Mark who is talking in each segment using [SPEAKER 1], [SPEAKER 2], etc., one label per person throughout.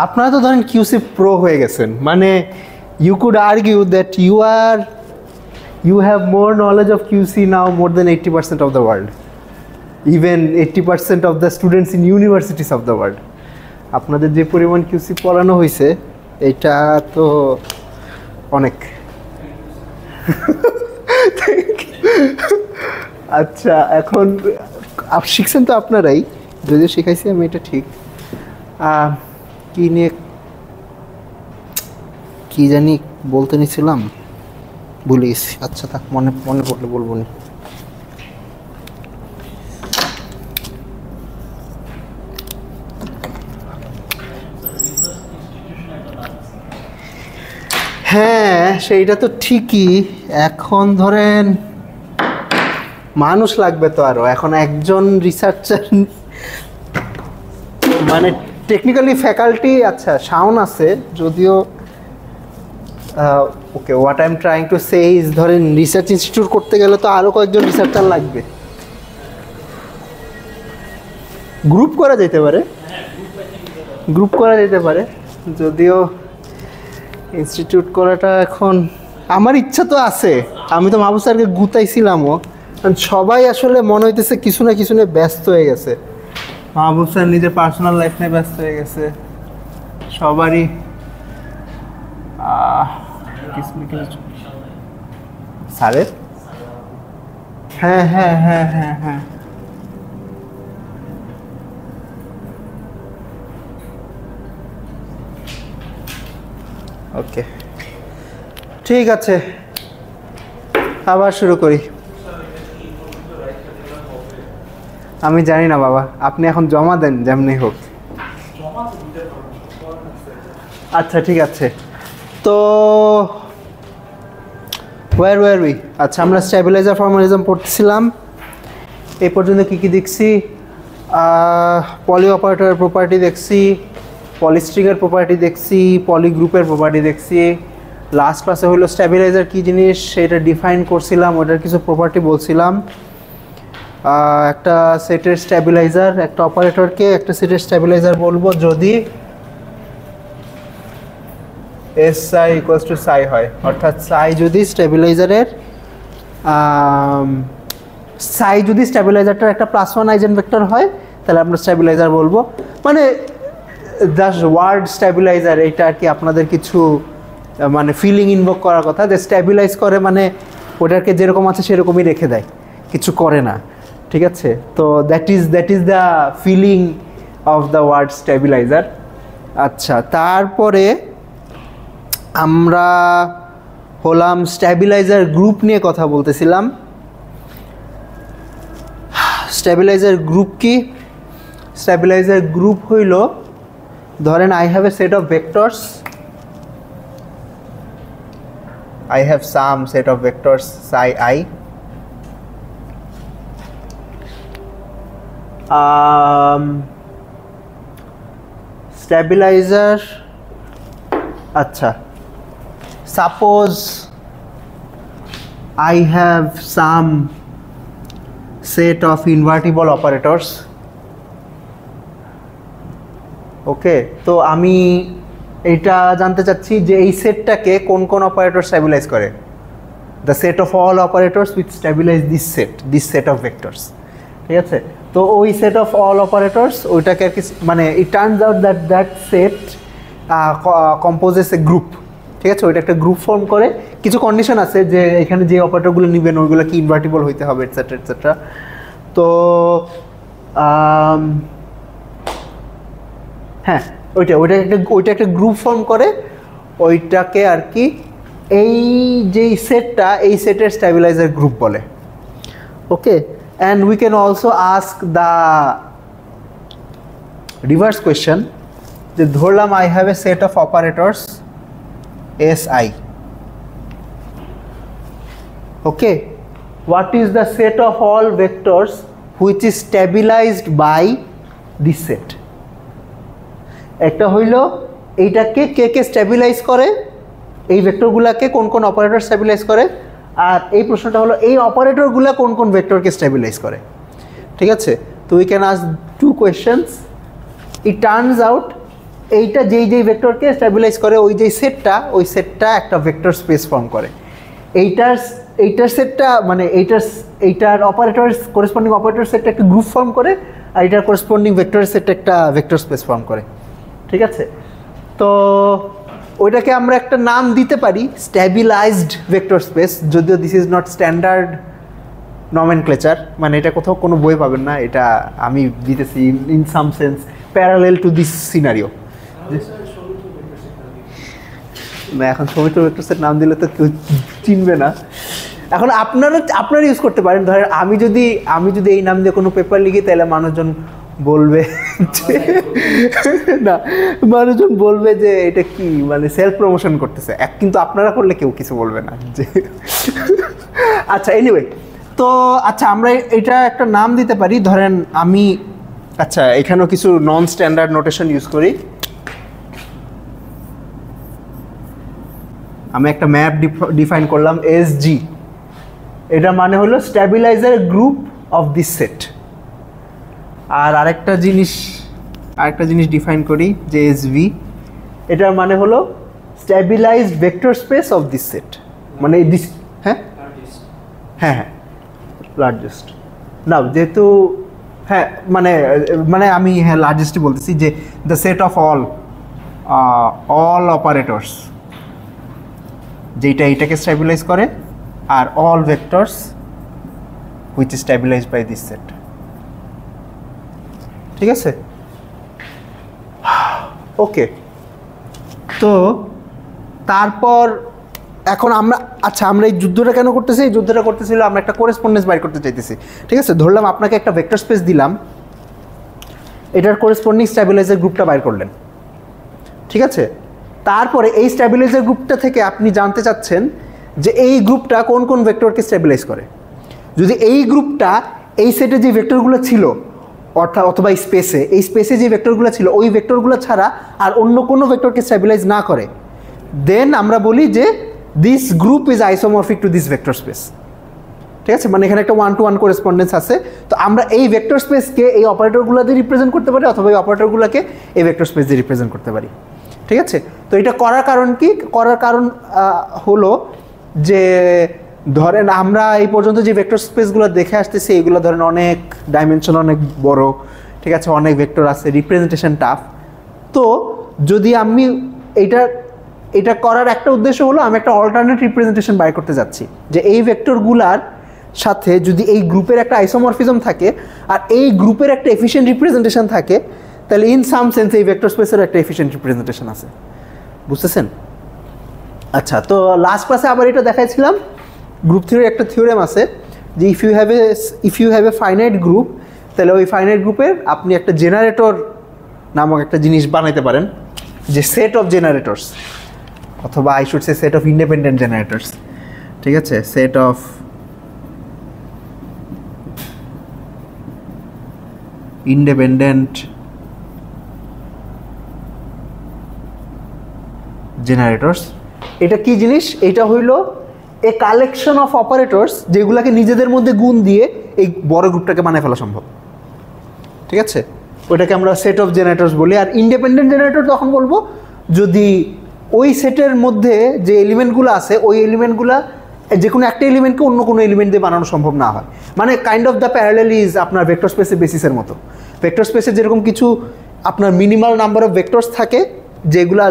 [SPEAKER 1] আপনারা তো ধরেন কিউসি প্রো হয়ে গেছেন, মানে you could argue that you have more knowledge of QC now more than 80% of the world, even 80% of the students in universities of the world. আপনাদের যে পরিমাণ QC পড়ানো হয়েছে এটা তো অনেক। আচ্ছা, এখন শিখছেন তো আপনারাই, যদিও শিখাইছি আমি, এটা ঠিক। কি নিয়ে কি জানি বলতে নিছিলাম, ভুলে গেছি। আচ্ছা থাক, মনে পড়লে বলবো না। হ্যাঁ, সেইটা তো ঠিকই। এখন ধরেন মানুষ লাগবে তো আরো। এখন একজন রিসার্চার মানে টেকনিক্যালি ফ্যাকাল্টি, আচ্ছা শাওন আছে যদিও, okay, what I am trying to say is, ধরেন রিসার্চ ইনস্টিটিউট করতে গেলে তো আরও কয়েকজন রিসার্চার লাগবে। গ্রুপ করা যেতে পারে, যদিও ইনস্টিটিউট করাটা এখন আমার ইচ্ছা তো আছে। আমি তো মাহবুব স্যারকে গুতাইছিলামও, সবাই আসলে মনে হইতেছে কিছু না কিছু নিয়ে ব্যস্ত হয়ে গেছে। মাহবুব স্যার নিজের পার্সোনাল লাইফ নিয়ে ব্যস্ত হয়ে গেছে, সবারই স্যারের হ্যাঁ ওকে, ঠিক আছে, আবার শুরু করি। আমি জানি না বাবা, আপনি এখন জমা দেন যেমনি হোক। আচ্ছা ঠিক আছে, তো ওয়ার উই, আচ্ছা আমরা স্ট্যাবিলাইজার ফর্মালিজম পড়তেছিলাম। এই পর্যন্ত কি দেখছি? পলি অপারেটরের প্রপার্টি দেখছি, পলিস্ট্রিংয়ের প্রপার্টি দেখছি, পলি গ্রুপের প্রপার্টি দেখছি। লাস্ট ক্লাসে হলো স্ট্যাবিলাইজার কী জিনিস সেটা ডিফাইন করছিলাম, ওটার কিছু প্রপার্টি বলছিলাম। একটা সেটের স্ট্যাবিলাইজার, একটা অপারেটরকে একটা সেটের স্ট্যাবিলাইজার বলবো যদি এস সাই ইকুয়ালস টু সাই হয়, অর্থাৎ সাই যদি স্ট্যাবিলাইজারের স্ট্যাবিলাইজারটার একটা +1 আইজেনভেক্টর হয় তাহলে আমরা স্ট্যাবিলাইজার বলবো। মানে জাস্ট ওয়ার্ড স্ট্যাবিলাইজার, এটা আর কি আপনাদের কিছু মানে ফিলিং ইনভোক করার কথা, যে স্ট্যাবিলাইজ করে মানে ওটাকে যেরকম আছে সেরকমই রেখে দেয়, কিছু করে না, ঠিক আছে? তো that is the feeling of the word stabiliser. আচ্ছা, তারপরে আমরা হলাম স্ট্যাবিলাইজার গ্রুপ নিয়ে কথা বলতেছিলাম। স্ট্যাবিলাইজার গ্রুপ কি? স্ট্যাবিলাইজার গ্রুপ হইল, ধরেন I have a set of vectors, I have some set of vectors psi I, stabilizer, আচ্ছা suppose I have some set of invertible operators, ওকে, তো আমি এটা জানতে চাচ্ছি যে এই সেটটাকে কোন কোন অপারেটর স্ট্যাবিলাইজ করে। The set of all operators which stabilise this set of vectors, ঠিক আছে? তো ওই সেট অফ অল অপারেটরস ওইটাকে আর কি, মানে it turns out that set composes a group, ঠিক আছে? ওইটা একটা গ্রুপ ফর্ম করে। কিছু কন্ডিশন আছে যে এখানে যে অপারেটরগুলো নেবেন ওইগুলো কি ইনভার্টিবল হইতে হবে, এটসেট্রা এটসেট্রা। তো হ্যাঁ, ওইটা একটা গ্রুপ ফর্ম করে, ওইটাকে আর কি এই যেই সেটটা, এই সেটের স্ট্যাবিলাইজার গ্রুপ বলে, okay. And we can also ask the reverse question, যে ধরলাম I have a set of operators S I, okay, what is the set of all vectors which is stabilised by this set? একটা হইল এইটাকে কে stabilise করে, এই ভেক্টরগুলোকে কোন কোন operator stabilise করে, আর এই প্রশ্নটা হলো এই অপারেটরগুলো কোন কোন ভেক্টরকে স্ট্যাবিলাইজ করে, ঠিক আছে? তো we can ask two questions. It turns out এইটা যেই ভেক্টরকে স্ট্যাবিলাইজ করে ওই সেটটা একটা ভেক্টর স্পেস ফর্ম করে। এইটার সেটটা মানে এইটার অপারেটর করেসপন্ডিং অপারেটর সেটটা একটা গ্রুপ ফর্ম করে, আর এটার করেসপন্ডিং ভেক্টরের সেটটা একটা ভেক্টর স্পেস ফর্ম করে। ঠিক আছে, তো ওইটাকে আমরা একটা নাম দিতে পারি স্ট্যাবিলাইজড ভেক্টর স্পেস, যদিও this is not standard nomenclature, মানে এটা কোথাও কোনো বই পাবেন না, এটা আমি দিতেছি in some sense parallel to this scenario. না এখন সমিত ভেক্টর সেট নাম দিলে তো কেউ চিনবে না। এখন আপনারা ইউজ করতে পারেন। ধরেন আমি যদি এই নাম দিয়ে কোনো পেপার লিখি তাহলে মানুষজন বলবে না, মানুষজন বলবে যে এটা কি মানে সেলফ প্রমোশন করতেছে, কিন্তু আপনারা করলে কেউ কিছু বলবে না যে আচ্ছা এনিওয়ে, তো আচ্ছা আমরা এটা একটা নাম দিতে পারি। ধরেন আমি আচ্ছা এখানেও কিছু নন স্ট্যান্ডার্ড নোটেশন ইউজ করি। আমি একটা ম্যাপ ডিফাইন করলাম SG, এটা মানে হলো stabiliser group of this set. আর আরেকটা জিনিস ডিফাইন করি যে SV, এটার মানে হলো stabilised vector space of this set, মানে দিস হ্যাঁ হ্যাঁ লার্জেস্ট না, যেহেতু হ্যাঁ মানে আমি হ্যাঁ লার্জেস্টই বলতেছি, যে the set of all operators, যেটা এটাকে স্ট্যাবিলাইজ করে, আর all vectors which is stabilised by this set. ঠিক আছে, ওকে। তো তারপর এখন আমরা এই যুদ্ধটা কেন করতেছি? এই যুদ্ধটা করতেছিল আমরা একটা কোরেসপন্ডেন্স বাইর করতে চাইতেছি। ঠিক আছে, ধরলাম আপনাকে একটা ভেক্টর স্পেস দিলাম, এটার কোরেসপন্ডিং স্ট্যাবিলাইজার গ্রুপটা বাইর করলেন। ঠিক আছে, তারপরে এই স্ট্যাবিলাইজার গ্রুপটা থেকে আপনি জানতে চাচ্ছেন যে এই গ্রুপটা কোন কোন ভেক্টরকে স্ট্যাবিলাইজ করে। যদি এই গ্রুপটা এই সেটে যে ভেক্টরগুলো ছিল অথবা এই স্পেসে যে ভেক্টরগুলো ছিল ওই ভেক্টরগুলো ছাড়া আর অন্য কোনো ভেক্টরকে স্ট্যাবিলাইজ না করে, দেন আমরা বলি যে this group is isomorphic to this vector space. ঠিক আছে, মানে এখানে একটা 1-to-1 কোরেসপন্ডেন্স আছে। তো আমরা এই ভেক্টর স্পেসকে এই অপারেটরগুলো দিয়ে রিপ্রেজেন্ট করতে পারি, অথবা এই অপারেটরগুলোকে এই ভেক্টর স্পেস দিয়ে রিপ্রেজেন্ট করতে পারি। ঠিক আছে, তো এটা করার কারণ কি? করার কারণ হলো যে ধরেন আমরা এই পর্যন্ত যে ভেক্টর স্পেসগুলো দেখে আসতেছি এগুলো ধরেন অনেক ডাইমেনশন অনেক বড়। ঠিক আছে, অনেক ভেক্টর আছে, রিপ্রেজেন্টেশন টাফ। তো যদি আমি এটা করার একটা উদ্দেশ্য হলো আমি একটা অল্টারনেট রিপ্রেজেন্টেশন বাইর করতে যাচ্ছি, যে এই ভেক্টরগুলার সাথে যদি এই গ্রুপের একটা আইসোমরফিজম থাকে আর এই গ্রুপের একটা এফিশিয়েন্ট রিপ্রেজেন্টেশন থাকে, তাহলে ইন সাম সেন্স এই ভেক্টর স্পেসের একটা এফিশিয়েন্ট রিপ্রেজেন্টেশন আছে। বুঝতেছেন? আচ্ছা, তো লাস্ট ক্লাসে আবার এটা দেখাইছিলাম, গ্রুপ থিওরির একটা থিওরেম আছে যে if you have a finite group, তাহলে ওই ফাইনাইট গ্রুপের আপনি একটা জেনারেটর নামক একটা জিনিস বানাইতে পারেন, যে সেট অফ জেনারেটরস, অথবা I should say set of independent জেনারেটরস। ঠিক আছে, সেট অফ ইন্ডিপেন্ডেন্ট জেনারেটরস। এটা কি জিনিস? এটা হইল এ কালেকশন অফ অপারেটরস যেগুলোকে নিজেদের মধ্যে গুণ দিয়ে এই বড় গ্রুপটাকে বানিয়ে ফেলা সম্ভব। ঠিক আছে, ওইটাকে আমরা সেট অফ জেনারেটরস বলি। আর ইন্ডিপেন্ডেন্ট জেনারেটর তখন বলবো যদি ওই সেটের মধ্যে যে এলিমেন্টগুলো আছে ওই এলিমেন্টগুলো যে কোনো একটা এলিমেন্টকে অন্য কোনো এলিমেন্ট দিয়ে বানানো সম্ভব না হয়। মানে kind of the parallel is আপনার ভেক্টর স্পেসের বেসিসের মতো। ভেক্টর স্পেসে যেরকম কিছু আপনার মিনিমাল নাম্বার অফ ভেক্টরস থাকে যেগুলা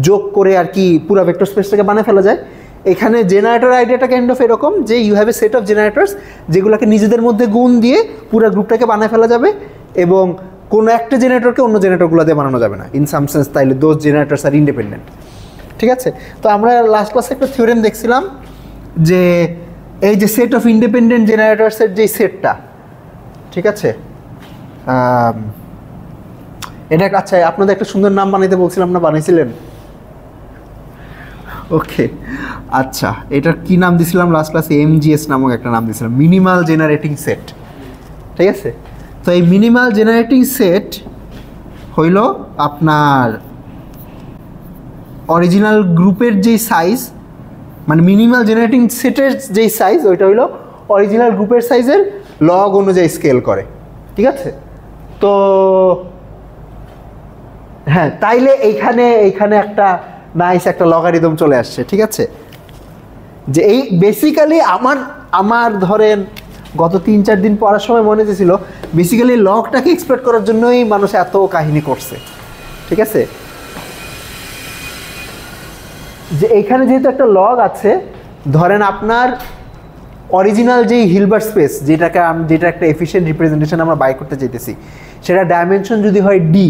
[SPEAKER 1] যোগ করে আর কি পুরো ভেক্টর স্পেসটাকে বানিয়ে ফেলা যায়, এখানে জেনারেটর আইডিয়াটা কাইন্ড অফ এরকম যে you have a set of generators যেগুলোকে নিজেদের মধ্যে গুণ দিয়ে পুরো গ্রুপটাকে বানিয়ে ফেলা যাবে, এবং কোনো একটা জেনারেটরকে অন্য জেনারেটরগুলো দিয়ে বানানো যাবে না ইন সাম সেন্স, তাইলে দোজ জেনারেটরস আর ইন্ডিপেন্ডেন্ট। ঠিক আছে, তো আমরা লাস্ট ক্লাসে একটা থিওরেম দেখছিলাম যে এই যে সেট অফ ইন্ডিপেন্ডেন্ট জেনারেটরসের যে সেটটা, ঠিক আছে, এটা আচ্ছা আপনাদের একটা সুন্দর নাম বানাইতে বলছিলাম না, বানাইছিলেন? ওকে, আচ্ছা এটার কি নাম দিছিলাম লাস্ট ক্লাসে? MGS নামক একটা নাম দিছিলাম, মিনিমাল জেনারেটিং সেট। ঠিক আছে, তো এই মিনিমাল জেনারেটিং সেট হইল আপনার অরিজিনাল গ্রুপের যেই সাইজ, মানে মিনিমাল জেনারেটিং সেটের যেই সাইজ ওইটা হইল অরিজিনাল গ্রুপের সাইজের লগ অনুযায়ী স্কেল করে। ঠিক আছে, তো হ্যাঁ, তাইলে এইখানে একটা নাইস একটা লগারিদম চলে আসছে, ঠিক আছে? যে এই বেসিক্যালি আমার ধরেন গত 3-4 দিন পড়ার সময় মনে হয়েছিল বেসিক্যালি লগটাকে এক্সপ্লোর করার জন্যই মানুষ এত কাহিনী করছে, ঠিক আছে? যে এইখানে যেহেতু একটা লগ আছে, ধরেন আপনার অরিজিনাল যেই হিলবার্ট স্পেস যেটা একটা এফিশিয়েন্ট রিপ্রেজেন্টেশন আমরা বাই করতে চাইতেছি, সেটা ডাইমেনশন যদি হয় ডি,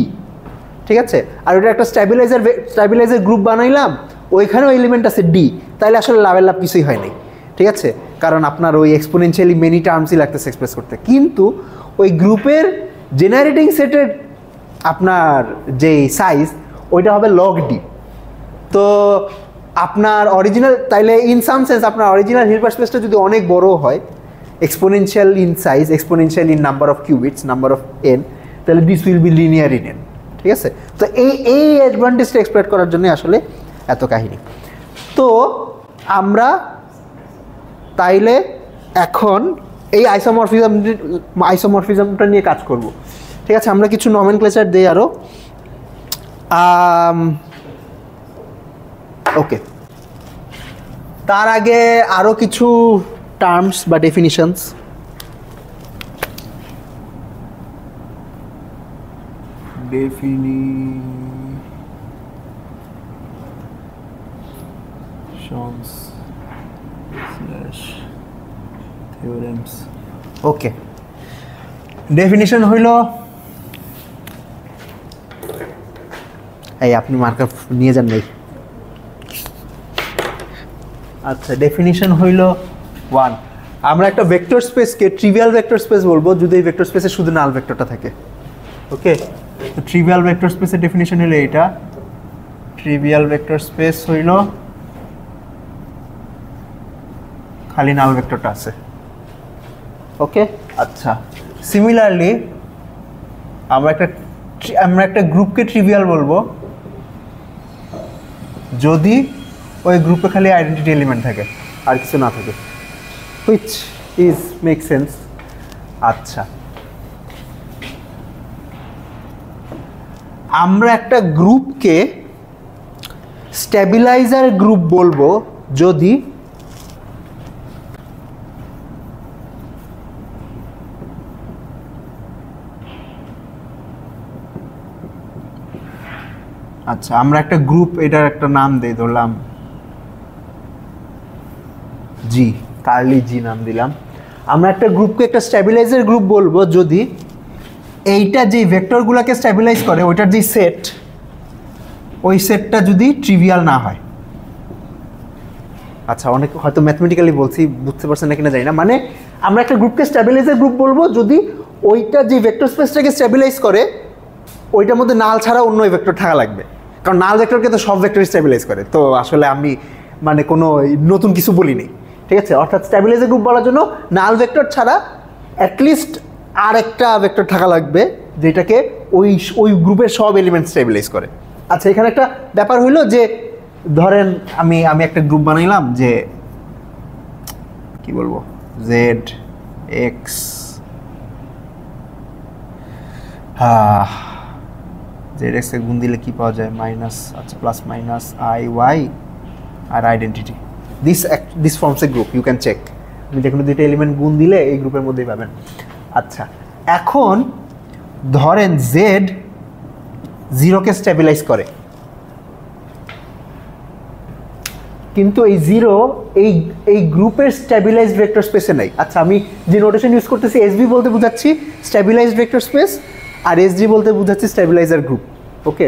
[SPEAKER 1] ঠিক আছে? আর ওটা একটা স্ট্যাবিলাইজার গ্রুপ বানাইলাম, ওইখানেও এলিমেন্ট আছে ডি, তাইলে আসলে লাভ কিছুই হয় নাই, ঠিক আছে? কারণ আপনার ওই এক্সপোনেনশিয়ালি মেনি টার্মসই লাগতেছে এক্সপ্রেস করতে, কিন্তু ওই গ্রুপের জেনারেটিং সেটের আপনার যেই সাইজ ওইটা হবে লগ ডি। তো আপনার অরিজিনাল, তাইলে ইন সাম সেন্স আপনার অরিজিনাল হিলবার্ট স্পেসটা যদি অনেক বড় হয়, exponential in size, exponential in number of qubits, number of n, তাহলে this will be linear in n, ঠিক আছে? তো এই অ্যাডভান্টেজটা এক্সপ্লয়েট করার জন্য আসলে এত কাহিনী। তো আমরা তাইলে এখন এই আইসোমরফিজমটা নিয়ে কাজ করব, ঠিক আছে? আমরা কিছু নমেনক্লেচার দিই আরও। ওকে, তার আগে আরও কিছু টার্মস বা ডেফিনিশনস। theorems. ওকে, ডেফিনিশন হইল, এই আপনি মার্কআপ নিয়ে যান নাই। আচ্ছা, ডেফিনিশন হইল 1, আমরা একটা ভেক্টর স্পেসকে ট্রিভিয়াল ভেক্টর স্পেস বলবো যদি এই ভেক্টর স্পেসে শুধু নাল ভেক্টরটা থাকে। ওকে, তো ট্রিভিয়াল ভেক্টর স্পেসের ডেফিনিশন হলো এইটা, ট্রিভিয়াল ভেক্টর স্পেস হইল খালি নাল ভেক্টরটা আছে। ওকে, আচ্ছা, সিমিলারলি আমরা একটা গ্রুপকে ট্রিভিয়াল বলবো যদি ওই গ্রুপে খালি আইডেন্টিটি এলিমেন্ট থাকে আর কিছু না থাকে, হুইচ ইজ মেক সেন্স। আচ্ছা, আমরা একটা গ্রুপকে স্ট্যাবিলাইজার গ্রুপ বলবো যদি আচ্ছা, আমরা একটা গ্রুপ, এটার একটা নাম দেই, ধরলাম জি, কার্লি জি নাম দিলাম। আমরা একটা গ্রুপকে একটা স্ট্যাবিলাইজার গ্রুপ বলবো যদি এইটা যে ভেক্টরগুলোকে স্ট্যাবিলাইজ করে ওইটার যে সেট, ওই সেটটা যদি ট্রিভিয়াল না হয়। আচ্ছা, অনেক হয়তো ম্যাথমেটিক্যালি বলছি, বুঝতে পারছেন না কিনা জানি না। মানে আমরা একটা গ্রুপকে স্ট্যাবিলাইজার গ্রুপ বলবো যদি ওইটা যে ভেক্টর স্পেসটাকে স্ট্যাবিলাইজ করে ওইটার মধ্যে নাল ছাড়া অন্য ভেক্টর থাকা লাগবে, কারণ নাল ভেক্টরকে তো সব ভেক্টর স্ট্যাবিলাইজ করে। তো আসলে আমি মানে কোনো নতুন কিছু বলি নেই, ঠিক আছে? অর্থাৎ স্ট্যাবিলাইজার গ্রুপ বলার জন্য নাল ভেক্টর ছাড়া অ্যাটলিস্ট আর একটা ভেক্টর থাকা লাগবে যেটাকে ওই গ্রুপের সব এলিমেন্ট স্ট্যাবিলাইজ করে। আচ্ছা, এখানে একটা ব্যাপার হইলো যে ধরেন আমি একটা গ্রুপ বানাইলাম যে কি বলবো, জেড এক্স জেড এক্স গুণ দিলে কি পাওয়া যায়, মাইনাস, আচ্ছা, প্লাস মাইনাস আই ওয়াই আর identity, this forms a group, you can check. আপনি যে কোনো দুইটা এলিমেন্ট গুণ দিলে এই গ্রুপের মধ্যেই পাবেন। আচ্ছা, এখন ধরেন জেড জিরোকে স্ট্যাবিলাইজ করে, কিন্তু এই জিরো এই গ্রুপের স্ট্যাবিলাইজড ভেক্টর স্পেসে নাই। আচ্ছা, আমি যে নোটেশন ইউজ করতেছি এসবি বলতে বুঝাচ্ছি স্ট্যাবিলাইজড ভেক্টর স্পেস, আর এসজি বলতে বুঝাচ্ছি স্ট্যাবিলাইজার গ্রুপ। ওকে,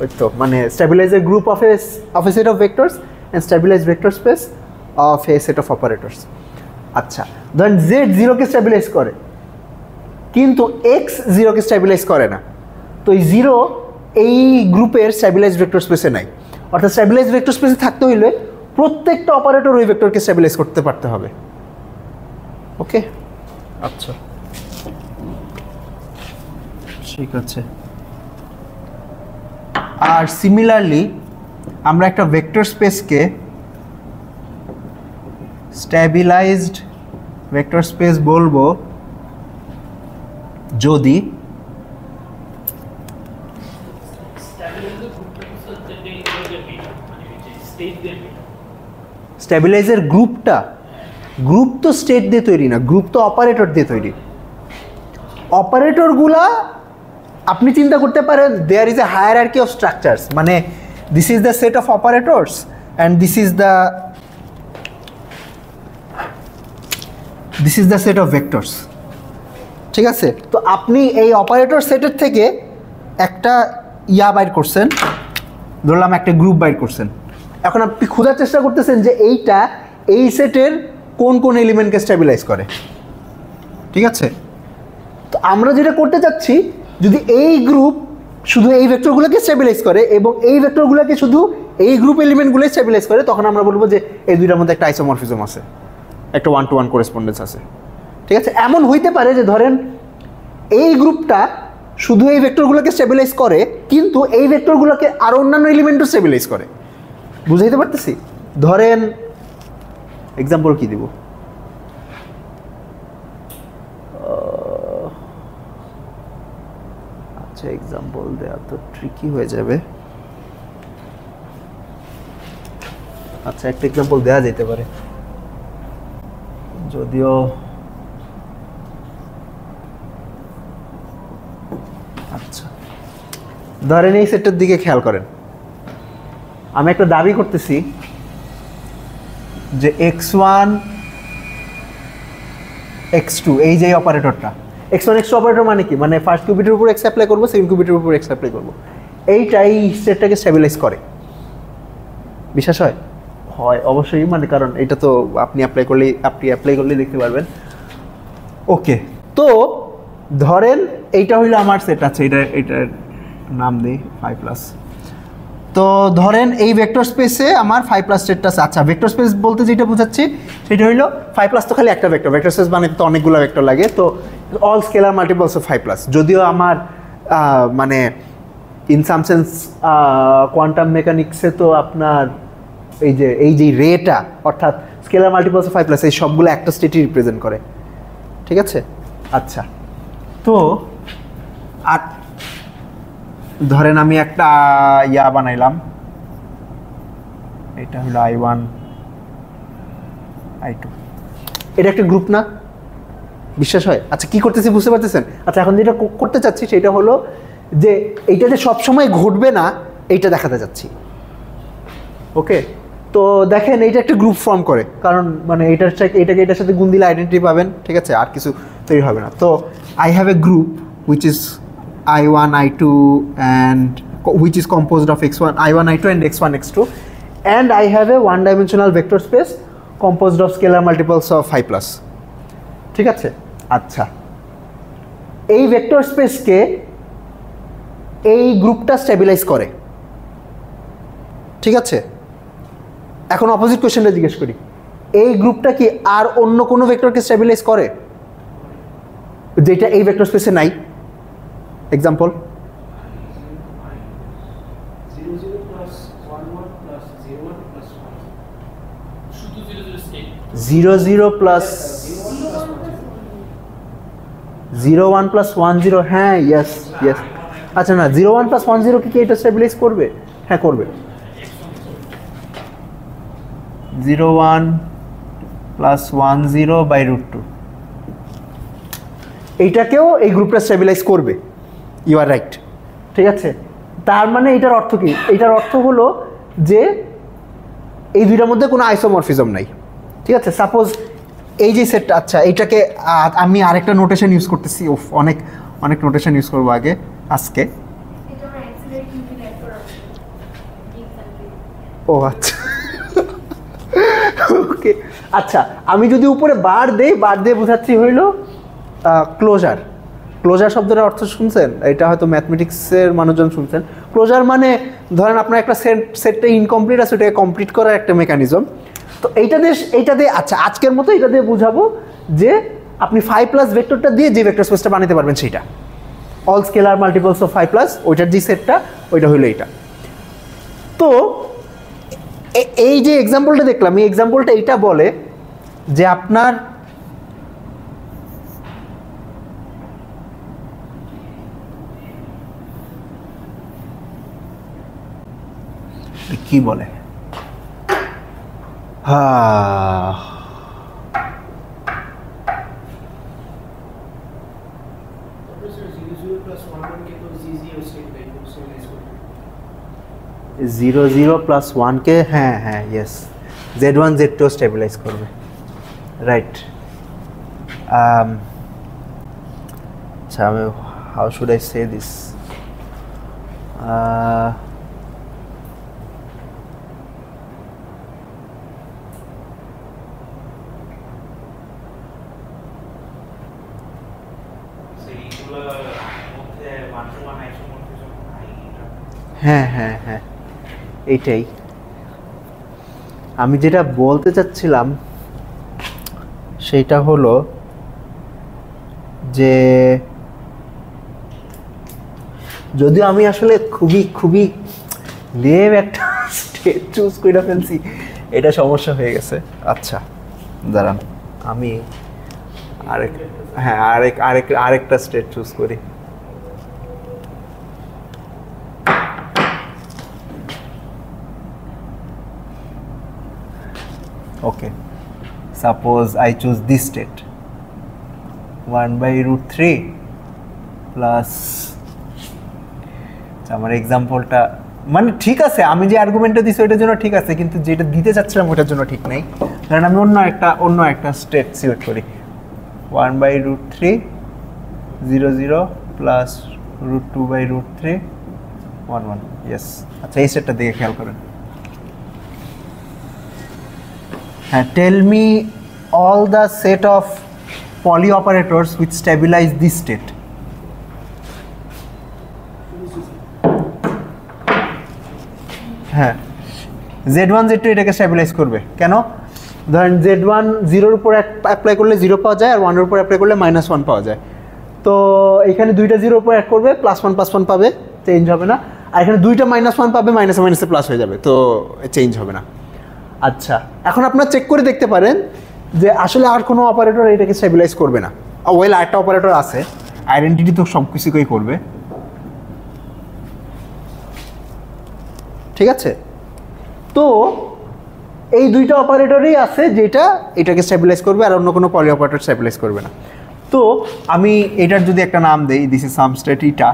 [SPEAKER 1] ওই তো মানে stabiliser group of A set of vectors and stabilised vector space of A set of operators. আচ্ছা, ধরেন জেড জিরোকে স্ট্যাবিলাইজ করে কিন্তু এক্স জিরোকে স্ট্যাবিলাইজ করে না, তো এই জিরো এই গ্রুপের স্ট্যাবিলাইজড ভেক্টর স্পেসে নাই। অর্থাৎ স্ট্যাবিলাইজড ভেক্টর স্পেসে থাকতে হইলে প্রত্যেকটা অপারেটর ওই ভেক্টরকে স্ট্যাবিলাইজ করতে পারতে হবে। ওকে, আচ্ছা, ঠিক আছে। আর সিমিলারলি আমরা একটা ভেক্টর স্পেসকে স্ট্যাবিলাইজড ভেক্টর স্পেস বলবো যদি স্ট্যাবিলাইজার গ্রুপটা, গ্রুপ তো স্টেট দিয়ে তৈরি না, গ্রুপ তো অপারেটর দিয়ে তৈরি। অপারেটরগুলা আপনি চিন্তা করতে পারেন there is a hierarchy of structures, মানে this is the set of operators and this is the set of vectors. ঠিক আছে, তো আপনি এই অপারেটর সেটের থেকে একটা বাইর করছেন, ধরলাম একটা গ্রুপ বাইর করছেন। এখন আপনি খোঁজার চেষ্টা করতেছেন যে এইটা এই সেটের কোন কোন এলিমেন্টকে স্ট্যাবিলাইজ করে। ঠিক আছে, তো আমরা যেটা করতে চাচ্ছি, যদি এই গ্রুপ শুধু এই ভেক্টরগুলোকে স্ট্যাবিলাইজ করে এবং এই ভেক্টরগুলোকে শুধু এই গ্রুপ এলিমেন্টগুলো স্ট্যাবিলাইজ করে, তখন আমরা বলবো যে এই দুইটার মধ্যে একটা আইসোমরফিজম আছে, একটা 1-to-1 করেসপন্ডেন্স আছে। ঠিক আছে, এমন হইতে পারে যে ধরেন এই গ্রুপটা শুধু এই ভেক্টরগুলোকে স্ট্যাবিলাইজ করে, কিন্তু এই ভেক্টরগুলোকে আরও অন্যান্য এলিমেন্টও স্ট্যাবিলাইজ করে। বুঝাইতে পারতেছি? ধরেন এক্সাম্পল কি দিব, আচ্ছা এক্সাম্পল দেওয়া তো ট্রিকি হয়ে যাবে। আচ্ছা একটা এক্সাম্পল দেওয়া যেতে পারে, যদিও আচ্ছা ধরেন এই সেটটার দিকে খেয়াল করেন, আমি একটা দাবি করতেছি যে x1 x2 এই যে অপারেটরটা, x1 x2 অপারেটর মানে কি, মানে ফার্স্ট কিউবিটের উপর x অ্যাপ্লাই করবো, সেকেন্ড কিউবিটের উপর x অ্যাপ্লাই করবো, এইটা এই সেটটাকে স্ট্যাবিলাইজ করে। বিশ্বাস হয়? হয় অবশ্যই, মানে কারণ এটা তো আপনি অ্যাপ্লাই করলেই দেখতে পারবেন। ওকে, তো ধরেন এইটা হইলো আমার সেট আছে, এটার নাম দিই 5+। তো ধরেন এই ভেক্টর স্পেসে আমার 5+ সেটটা আছে। আচ্ছা ভেক্টর স্পেস বলতে যেটা বোঝাচ্ছি সেটা হইলো 5+ তো খালি একটা ভেক্টর, ভেক্টর স্পেস মানে তো অনেকগুলো ভেক্টর লাগে, তো অল স্কেলার মাল্টিপলস অফ 5+। যদিও আমার মানে ইন সাম সেন্স কোয়ান্টাম মেকানিক্সে তো আপনার এই যে রেটা অর্থাৎ স্কেলার মাল্টিপলস অফ 5+, এই সবগুলো একটা স্টেটই রিপ্রেজেন্ট করে। ঠিক আছে, আচ্ছা তো আর ধরেন আমি একটা বানাইলাম, এটা হলো I1 I2, এটা একটা গ্রুপ না? বিশ্বাস হয়? আচ্ছা কি করতেছি বুঝতে পারতেছেন? আচ্ছা এখন যেটা করতে চাচ্ছি সেটা হলো যে এইটা যে সবসময় ঘটবে না এইটা দেখাতে চাচ্ছি। ওকে, তো দেখেন এইটা একটা গ্রুপ ফর্ম করে, কারণ মানে এটার সাথে গুণ দিলে আইডেন্টিটি পাবেন। ঠিক আছে, আর কিছু তৈরি হবে না। তো I have A group which is I1 I2 and which is composed of I1 I2 and x1 x2, and I have a one-dimensional vector space composed of scalar multiples of 5+। ঠিক আছে, আচ্ছা এই ভেক্টর স্পেসকে এই গ্রুপটা stabilise করে। ঠিক আছে, এখন অপোজিট কোয়েশ্চেনটা জিজ্ঞেস করি, এই গ্রুপটা কি আর অন্য কোনো ভেক্টরকে স্ট্যাবিলাইজ করে যেটা এই ভেক্টর স্পেসে নাই? এক্সাম্পল, 0 প্লাস 0 1 প্লাস 1 0, হ্যাঁ ইয়েস ইয়েস। আচ্ছা না 0 1 প্লাস 1 0 কি এটা স্ট্যাবিলাইজ করবে? হ্যাঁ করবে। 0 1 প্লাস 1 0 বাই √2, এইটাকেও এই গ্রুপটা স্ট্যাবিলাইজ করবে। You are right. ঠিক আছে, তার মানে এটার অর্থ কি? এটার অর্থ হলো যে এই দুইটার মধ্যে কোনো আইসোমরফিজম নাই। ঠিক আছে, সাপোজ এই যে সেটটা, আচ্ছা এইটাকে আমি আরেকটা নোটেশন ইউজ করতেছি, অনেক অনেক নোটেশন ইউজ করবো আজকে। ও আচ্ছা ওকে, আচ্ছা আমি যদি উপরে বার দিয়ে বোঝাচ্ছি হইল ক্লোজার। ক্লোজার শব্দের অর্থ শুনছেন? এটা হয়তো ম্যাথমেটিক্সের মানুষজন শুনছেন। ক্লোজার মানে ধরেন আপনার একটা সেটটা ইনকমপ্লিট আছে, ওটাকে কমপ্লিট করার একটা মেকানিজম। তো এইটা দিয়ে আচ্ছা আজকের মতো এটা দিয়ে বুঝাবো যে আপনি 5+ ভেক্টরটা দিয়ে যে ভেক্টর স্পেসটা বানাতে পারবেন সেইটা অল স্কেলার মাল্টিপলস অফ 5+, ওইটার যে সেটটা ওইটা হলো এইটা। তো এই যে এক্সাম্পলটা দেখলাম, এই এক্সাম্পলটা এইটা বলে যে আপনার কি বলে হ্যাঁ 0 প্লাস 1 কে হ্যাঁ হ্যাঁ ইয়েস z1 z2 স্টেবিলাইজ করবে রাইট আচ্ছা আমি how should I say this হ্যাঁ হ্যাঁ হ্যাঁ এইটাই আমি যেটা বলতে চাচ্ছিলাম সেটা হলো যে যদিও আমি আসলে খুবই খুবই লেম একটা স্টেট চুজ করে ফেলছি এটা সমস্যা হয়ে গেছে আচ্ছা দাঁড়ান আমি আরেকটা স্টেট চুজ করি okay suppose I choose this state 1/√3 plus আমার এক্সাম্পলটা মানে ঠিক আছে আমি যে আর্গুমেন্টটা দিছি ওটার জন্য ঠিক আছে কিন্তু যেটা দিতে চাচ্ছিলাম ওটার জন্য ঠিক নাই কারণ আমি অন্য একটা স্টেট সিলেক্ট করি 1/√3 0 0 plus √2/√3 1 1 yes আচ্ছা এই স্টেটটা দিকে খেয়াল করেন tell me all the set of Pauli operators which stabilize this state. হ্যাঁ z1 z2 এটাকে স্টেবিলাইজ করবে কেন ধরেন z1 0 এর উপর অ্যাপ্লাই করলে 0 পাওয়া যায় আর 1 এর উপর অ্যাপ্লাই করলে -1 পাওয়া যায় তো এখানে দুইটা 0 এর উপর অ্যাড করবে +1 পাবে চেঞ্জ হবে না আর এখানে দুইটা -1 পাবে মাইনাসে প্লাস হয়ে যাবে তো চেঞ্জ হবে না আচ্ছা এখন আপনারা চেক করে দেখতে পারেন যে আসলে আর কোনো অপারেটর এটাকে স্টেবিলাইজ করবে না ওয়েল আরেকটা অপারেটর আছে আইডেন্টিটি তো সব কিছুকেই করবে ঠিক আছে তো এই দুইটা অপারেটরই আছে যেটা এটাকে স্টেবিলাইজ করবে আর অন্য কোনো পলি অপারেটর স্টেবিলাইজ করবে না তো আমি এটার যদি একটা নাম দেই দিস ইজ সাম স্টেট ইটা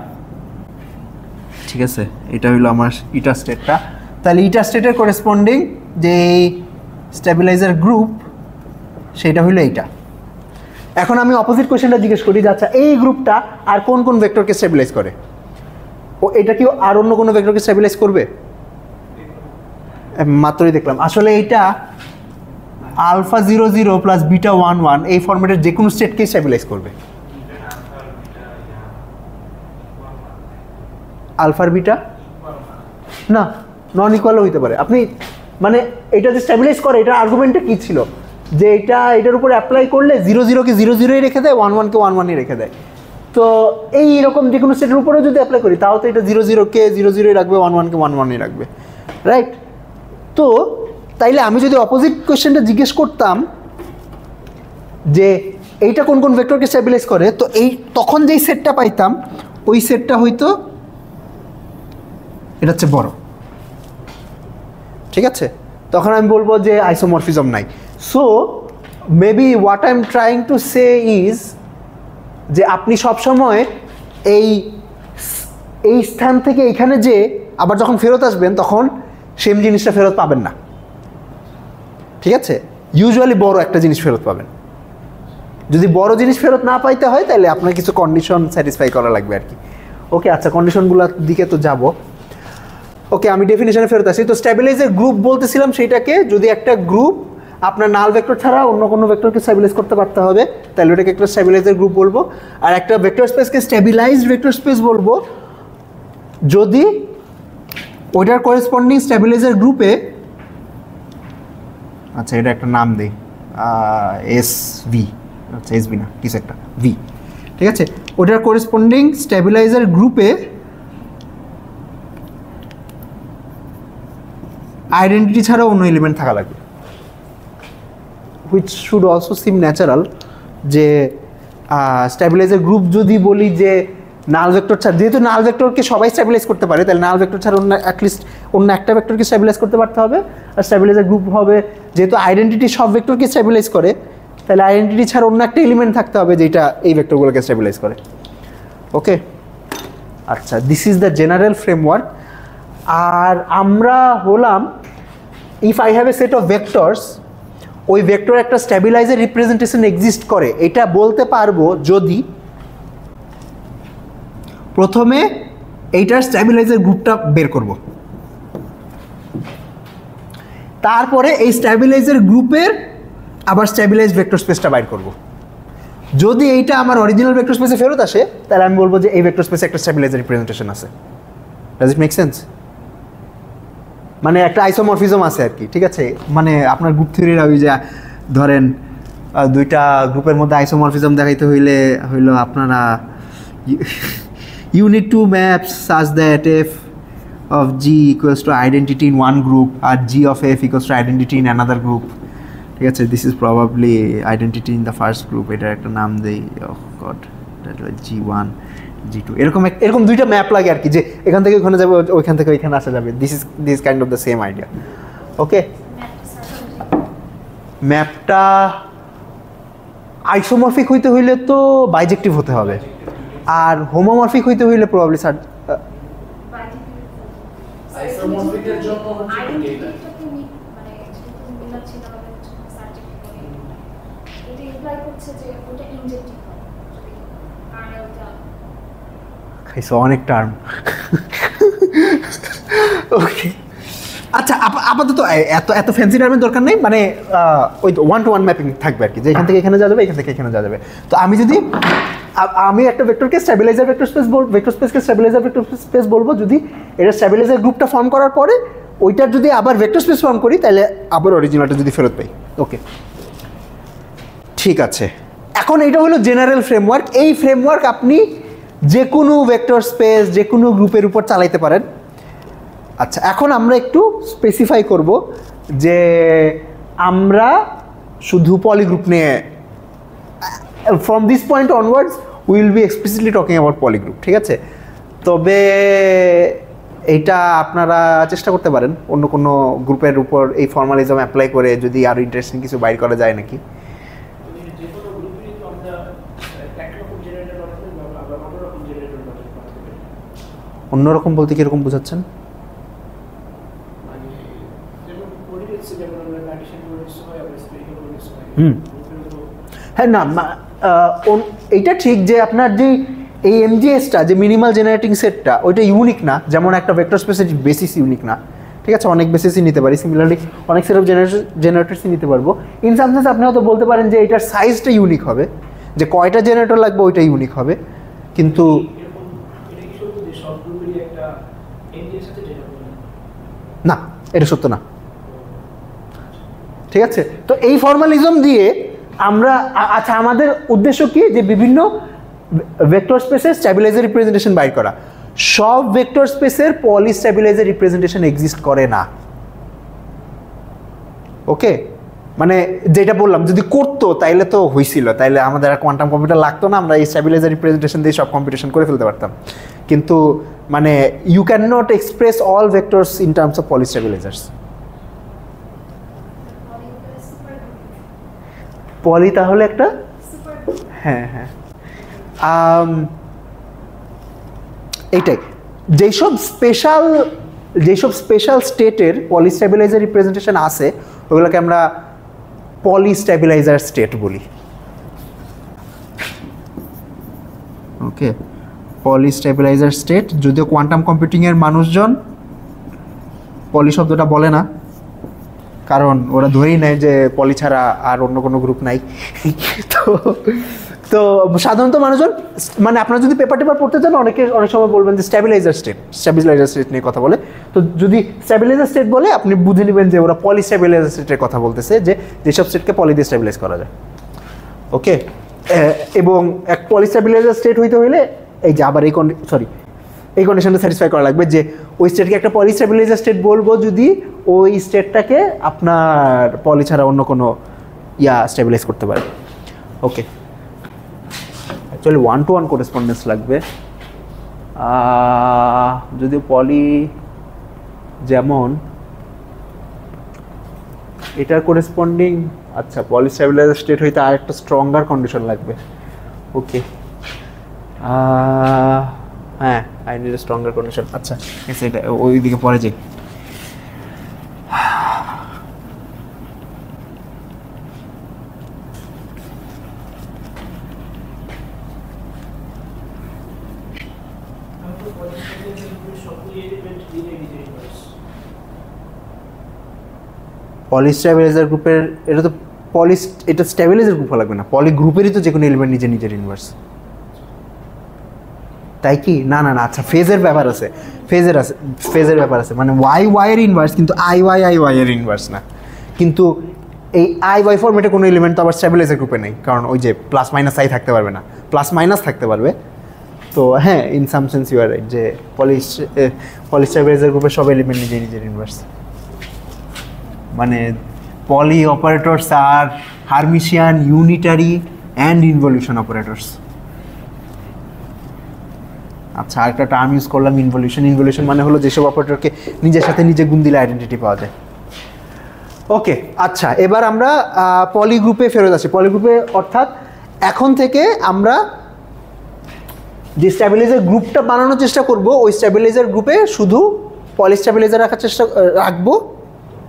[SPEAKER 1] ঠিক আছে এটা হলো আমার ইটা স্টেটটা তাহলে ইটা স্টেটের করেসপন্ডিং যে স্টেবিলাইজার গ্রুপ সেটা হলো এইটা এখন আমি অপোজিট কোশ্চেনটা জিজ্ঞেস করি যে আচ্ছা এই গ্রুপটা আর কোন কোন ভেক্টরকে স্টেবিলাইজ করে ও এটা কি আর অন্য কোনো ভেক্টরকে স্টেবিলাইজ করবে মাত্রই দেখলাম আসলে এইটা আলফা 0 0 প্লাস বিটা 1 1 এই ফরম্যাটের যে কোনো স্টেটকে স্টেবিলাইজ করবে আলফার বিটা না নন ইকুয়ালও হইতে পারে আপনি মানে এটা যে স্টেবিলাইজ করে এটা আর্গুমেন্টটা কি ছিল যে এটার উপর অ্যাপ্লাই করলে 0 0 কে 0 0 রেখে দেয় 1 1 কে 1 1 রেখে দেয় তো এই রকম যে কোনো স্টেটের উপরেও যদি অ্যাপ্লাই করি তাও তো এটা 0 0 কে 0 0 রাখবে 1 1 কে 1 1 রাখবে রাইট তো তাইলে আমি যদি অপোজিট কোশ্চেনটা জিজ্ঞেস করতাম যে এইটা কোন কোন ভেক্টরকে স্টেবিলাইজ করে তো এই তখন যেই সেটটা পাইতাম ওই সেটটা হয়তো এটা হচ্ছে বড় ঠিক আছে তখন আমি বলবো যে আইসোমরফিজম নাই so maybe what I am trying to say is যে আপনি সবসময় এই স্থান থেকে এইখানে যে আবার যখন ফেরত আসবেন তখন সেম জিনিসটা ফেরত পাবেন না ঠিক আছে ইউজুয়ালি বড় একটা জিনিস ফেরত পাবেন যদি বড় জিনিস ফেরত না পাইতে হয় তাহলে আপনার কিছু কন্ডিশন স্যাটিসফাই করা লাগবে আর কি ওকে আচ্ছা কন্ডিশনগুলোর দিকে তো যাব ওকে আমি ডেফিনিশনে ফেরত আসি তো স্টেবিলাইজার গ্রুপ বলতেছিলাম সেইটাকে যদি একটা গ্রুপ আপনার নাল ভেক্টর ছাড়া অন্য কোনো ভেক্টরকে স্টেবিলাইজ করতে পারতে হবে তাহলে ওটাকে একটা স্টেবিলাইজার গ্রুপ বলবো আর একটা ভেক্টর স্পেসকে স্টেবিলাইজড ভেক্টর স্পেস বলবো যদি ওইটার করেসপন্ডিং স্টেবিলাইজার গ্রুপে আচ্ছা এটা একটা নাম দেই এস ভি আচ্ছা এস ভি না কিছু একটা ভি ঠিক আছে ওটার করেসপন্ডিং স্টেবিলাইজার গ্রুপে আইডেন্টিটি ছাড়াও অন্য এলিমেন্ট থাকা লাগবে which should also SIM natural যে স্টেবিলাইজার গ্রুপ যদি বলি যে নাল ভেক্টর ছাড়া, যেহেতু নাল ভেক্টরকে সবাই স্ট্যাবিলাইজ করতে পারে, তাহলে নাল ভেক্টর ছাড়া অন্য অ্যাটলিস্ট অন্য একটা ভেক্টরকে স্ট্যাবিলাইজ করতে পারতে হবে। আর স্ট্যাবিলাইজার গ্রুপ হবে, যেহেতু আইডেন্টিটি সব ভেক্টরকে স্ট্যাবিলাইজ করে, তাহলে আইডেন্টিটি ছাড়া অন্য একটা এলিমেন্ট থাকতে হবে যেটা এই ভেক্টরগুলোকে স্ট্যাবিলাইজ করে। ওকে, আচ্ছা, this is the general framework. আর আমরা হলাম, if I have a set of vectors, ওই ভেক্টর একটা স্ট্যাবিলাইজার রিপ্রেজেন্টেশন এক্সিস্ট করে, এটা বলতে পারবো যদি প্রথমে এইটার স্ট্যাবিলাইজার গ্রুপটা বের করব, তারপরে এই স্ট্যাবিলাইজার গ্রুপের আবার স্ট্যাবিলাইজ ভেক্টর স্পেসটা বাইর করব। যদি এইটা আমার অরিজিনাল ভেক্টর স্পেসে ফেরত আসে, তাহলে আমি বলবো যে এই ভেক্টর স্পেসে একটা স্ট্যাবিলাইজার রিপ্রেজেন্টেশন আছে। Does it make sense? মানে একটা আইসোমরফিজম আছে আর কি, ঠিক আছে? মানে আপনার গ্রুপ থিওরির ওই যে ধরেন দুইটা গ্রুপের মধ্যে আইসোমরফিজম দেখাইতে হইলো আপনারা you need two maps such that f of g equals to identity in one group or g of f equals to identity in another group. ঠিক আছে, this is probably identity in the first group, এটার একটা নাম দেই, oh god, that was g1 g2, এরকম দুইটা map লাগে আর কি, যে এখান থেকে ওখানে যাবে, ওইখান থেকে ওইখানে আসা যাবে। this kind of the same idea. ওকে, ম্যাপটা আইসোমরফিক হইতে হইলে তো বাইজেক্টিভ হতে হবে, আর হোমোমরফিক হইতে হইলে প্রবাবলি
[SPEAKER 2] আইসোমরফিকের জন্য আইডেন্টিটিটাকে মানে মিলাচ্ছি না, মানে সাবজেক্ট করে এটা ইমপ্লাই করছে যে ওটা ইনজেক্টিভ হয়, যদি কার্নেলটা
[SPEAKER 1] খাইছো অনেক টার্ম। ওকে, আচ্ছা, আপাতত এত ফ্যান্সি টার্মের দরকার নেই, মানে ওই ওয়ান টু ওয়ান ম্যাপিং থাকবে আর কি, যে এখান থেকে এখানে যাওয়া যাবে, এখান থেকে এখানে যাওয়া যাবে। তো আমি একটা ভেক্টরকে স্ট্যাবিলাইজার ভেক্টর স্পেস বলবো, ভেক্টর স্পেসকে স্ট্যাবিলাইজার ভেক্টর স্পেস বলবো যদি এটা স্ট্যাবিলাইজার গ্রুপটা ফর্ম করার পরে ওইটার যদি আবার ভেক্টর স্পেস ফর্ম করি, তাহলে আবার অরিজিনালটা যদি ফেরত পাই। ওকে, ঠিক আছে। এখন এটা হলো জেনারেল ফ্রেমওয়ার্ক। এই ফ্রেমওয়ার্ক আপনি যে কোনো ভেক্টর স্পেস, যে কোনো গ্রুপের উপর চালাইতে পারেন। আচ্ছা, এখন আমরা একটু স্পেসিফাই করব যে আমরা শুধু পলিগ্রুপ নিয়ে, from this point onwards will be explicitly talking about Pauli group, ঠিক আছে? তবে এইটা আপনারা চেষ্টা করতে পারেন অন্য কোনো গ্রুপের উপর এই ফর্মালিজম অ্যাপ্লাই করে যদি আরও ইন্টারেস্টিং কিছু বাইর করা যায় নাকি। অন্যরকম বলতে কীরকম বোঝাচ্ছেন? হ্যাঁ, না, এইটা ঠিক যে আপনার যে এই এমজিএসটা, যে মিনিমাল জেনারেটিং সেটটা, ওইটা ইউনিক না, যেমন একটা ভেক্টর স্পেসের বেসিস ইউনিক না, ঠিক আছে? অনেক বেসিসই নিতে পারি, সিমিলারলি অনেক সেট অফ জেনারেটরসই নিতে পারবো। ইন সাম সেন্স আপনি হয়তো বলতে পারেন যে এটার সাইজটা ইউনিক হবে, যে কয়টা জেনারেটর লাগবে ওইটা ইউনিক হবে, কিন্তু না, এটা সত্য না, ঠিক আছে? তো এই ফর্মালিজম দিয়ে আমরা, আচ্ছা, আমাদের উদ্দেশ্য কি, যে বিভিন্ন ভেক্টর স্পেসের স্ট্যাবিলাইজার রিপ্রেজেন্টেশন বাইর করা। সব ভেক্টর স্পেসের পলি স্ট্যাবিলাইজার রিপ্রেজেন্টেশন এক্সিস্ট করে না। ওকে, মানে যেটা বললাম, যদি করতো তাইলে তো হয়েছিল, তাইলে আমাদের আর কোয়ান্টাম কম্পিউটার লাগতো না, আমরা এই স্ট্যাবিলাইজার রিপ্রেজেন্টেশন দিয়ে সব কম্পিউটেশন করে ফেলতে পারতাম। কিন্তু মানে you can not express all vectors in terms of Pauli stabilisers. Pauli তাহলে একটা, হ্যাঁ হ্যাঁ, এইটাই, যেসব স্পেশাল স্টেটের পলি স্ট্যাবিলাইজার রিপ্রেজেন্টেশন আছে ওগুলোকে আমরা পলি স্ট্যাবিলাইজার স্টেট বলি। ওকে, পলি স্ট্যাবিলাইজার স্টেট, যদিও কোয়ান্টাম কম্পিউটিংয়ের মানুষজন পলি শব্দটা বলে না, কারণ ওরা ধরেই নেয় যে পলি ছাড়া আর অন্য কোনো গ্রুপ নাই। তো সাধারণত মানুষজন, মানে আপনারা যদি পেপার পড়তে চান, অনেক সময় বলবেন যে স্ট্যাবিলাইজার স্টেট নিয়ে কথা বলে। তো যদি স্ট্যাবিলাইজার স্টেট বলে, আপনি বুঝে নেবেন যে ওরা পলি স্ট্যাবিলাইজার স্টেটের কথা বলতেছে, যে যেসব স্টেটকে পলি দিয়ে স্ট্যাবিলাইজ করা যায়। ওকে, এবং এক পলি স্ট্যাবিলাইজার স্টেট হইতে হইলে এই যে আবার এই কন্ডিশনটা স্যাটিসফাই করা লাগবে যে ওই স্টেটকে একটা পলি স্ট্যাবিলাইজার স্টেট বলবো যদি ওই স্টেটটাকে আপনার পলি ছাড়া অন্য কোনো স্ট্যাবিলাইজ করতে পারে। ওকে, অ্যাকচুয়ালি 1-to-1 করেসপন্ডেন্স লাগবে, যদি পলি যেমন এটার করেসপন্ডিং, আচ্ছা পলি স্টেবিলাইজার স্টেট হইতে আর একটা স্ট্রঙ্গার কন্ডিশন লাগবে। ওকে, হ্যাঁ I need a stronger condition. আচ্ছা এটা ওই দিকে পরে যাই। পলি স্টেবিলাইজার গ্রুপের এটা তো এটা স্টেবিলাইজার গ্রুপ লাগবে না, পলি গ্রুপেরই তো যে কোনো এলিমেন্ট নিজের ইনভার্স, তাই কি? না না না, আচ্ছা ফেজের ব্যাপার আছে, ফেজের ব্যাপার আছে, মানে ওয়াই এর ইনভার্স কিন্তু আই ওয়াই এর ইনভার্স না। কিন্তু এই আই ওয়াই ফরম্যাটে কোনো এলিমেন্ট তো আবার স্টেবিলাইজার গ্রুপে নেই, কারণ ওই যে প্লাস মাইনাস আই থাকতে পারবে না, প্লাস মাইনাস থাকতে পারবে। তো হ্যাঁ, in some sense you are right যে পলি স্টেবিলাইজার গ্রুপের সব এলিমেন্ট নিজের ইনভার্স। মানে Pauli operators are Hermitian, unitary and involution operators. আচ্ছা আরেকটা টার্ম ইউজ করলাম ইনভলিউশন মানে হলো যেসব অপারেটরকে নিজের সাথে নিজে গুণ দিলে আইডেন্টিটি পাওয়া যায়। ওকে, আচ্ছা এবার আমরা পলি গ্রুপে ফেরত আসি। পলি গ্রুপে অর্থাৎ এখন থেকে আমরা যে স্ট্যাবিলাইজার গ্রুপটা বানানোর চেষ্টা করব, ওই স্ট্যাবিলাইজার গ্রুপে শুধু পলি স্ট্যাবিলাইজার রাখবো।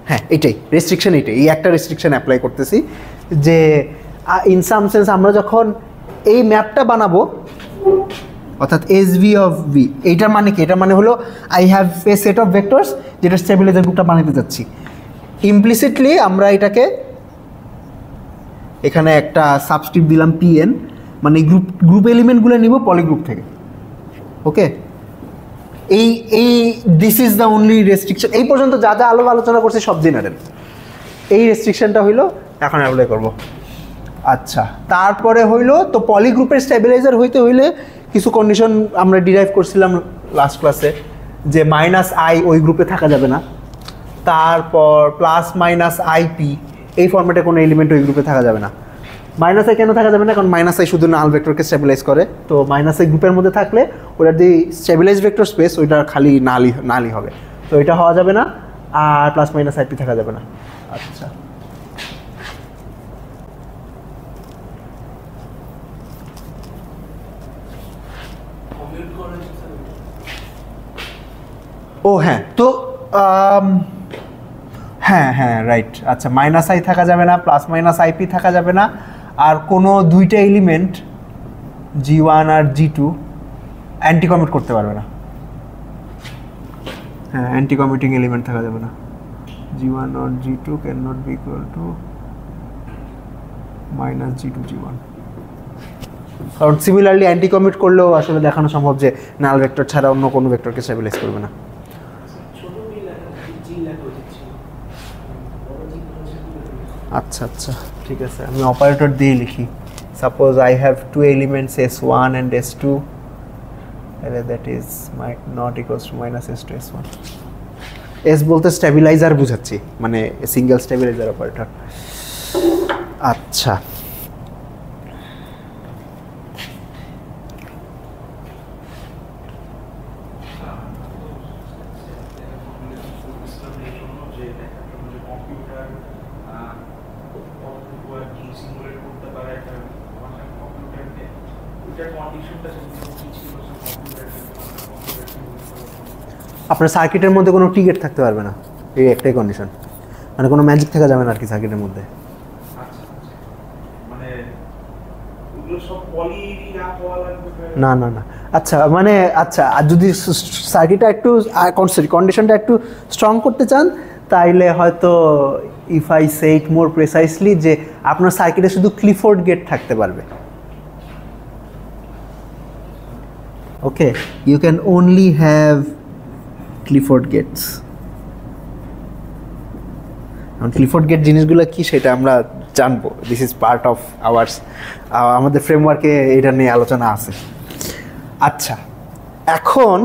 [SPEAKER 1] হ্যাঁ এটাই রেস্ট্রিকশন, এই একটা রেস্ট্রিকশন অ্যাপ্লাই করতেছি যে ইন সাম সেন্স আমরা যখন এই ম্যাপটা বানাবো, অর্থাৎ এস ভি অফ ভি, এইটার মানে কি? এটার মানে হলো I have a set of vectors যেটা স্টেবিলাইজার গ্রুপটা বানাতে যাচ্ছি। ইমপ্লিসিটলি আমরা এটাকে এখানে একটা সাবস্ক্রিপ্ট দিলাম পিএন, মানে গ্রুপ এলিমেন্টগুলো নিব পলিগ্রুপ থেকে। ওকে, এই this is the only restriction. এই পর্যন্ত যা যা আলোচনা করছি সব জেনারেল, এই রেস্ট্রিকশনটা হইলো এখন অ্যাপ্লাই করব। আচ্ছা তারপরে হইলো তো পলিগ্রুপের স্টেবিলাইজার হইতে হইলে কিছু কন্ডিশন আমরা ডিরাইভ করছিলাম লাস্ট ক্লাসে, যে মাইনাস আই ওই গ্রুপে থাকা যাবে না, তারপর প্লাস মাইনাস আইপি এই ফরম্যাটে কোনো এলিমেন্ট ওই গ্রুপে থাকা যাবে না। মাইনাস আই কেন থাকা যাবে না? কারণ মাইনাস আই শুধু নাল ভেক্টরকে স্টেবিলাইজ করে, তো মাইনাস আই গ্রুপের মধ্যে থাকলে ওটার যে স্টেবিলাইজ ভেক্টর স্পেস ওইটা খালি নালই হবে, তো এটা হওয়া যাবে না। আর প্লাস মাইনাস আইপি থাকা যাবে না। আচ্ছা ও হ্যাঁ, তো হ্যাঁ রাইট। আচ্ছা মাইনাস আই থাকা যাবে না, প্লাস মাইনাস আইপি থাকা যাবে না, আর কোনো দুইটা এলিমেন্ট G1 আর G2 অ্যান্টি কমিট করতে পারবে না। হ্যাঁ অ্যান্টি কমিটিং এলিমেন্ট থাকা যাবে না। G1 or G2 can not be equal to minus G2 G1, কারণ সিমিলারলি অ্যান্টি কমিট করলেও আসলে দেখানো সম্ভব যে নাল ভেক্টর ছাড়া অন্য কোনো ভেক্টরকে স্টেবিলাইজ করবে না। আচ্ছা আচ্ছা ঠিক আছে, আমি অপারেটর দিয়ে লিখি। Suppose I have to elements S1 and S2, that is not equals to minus S2 S1। S বলতে স্টেবিলাইজার বুঝাচ্ছি, মানে সিঙ্গেল স্টেবিলাইজার অপারেটর। আচ্ছা আপনার সার্কিটের মধ্যে কোনো টিকেট থাকতে পারবে না, এই একটাই কন্ডিশন, মানে কোনো ম্যাজিক থাকা যাবে না আর কি সার্কিটের মধ্যে। না না না, আচ্ছা মানে আচ্ছা, আর যদি সার্কিটটা একটু কন্ডিশনটা একটু স্ট্রং করতে চান তাইলে হয়তো ইফ আই সে ইট মোর প্রেসাইসলি যে আপনার সার্কিটে শুধু ক্লিফোর্ড গেট থাকতে পারবে। Okay, you can only have Clifford gates. এখন ক্লিফোর্ড গেট জিনিসগুলো কি সেটা আমরা জানবো, দিস ইজ পার্ট অফ আমাদের ফ্রেমওয়ার্কে এটা নিয়ে আলোচনা আছে। আচ্ছা এখন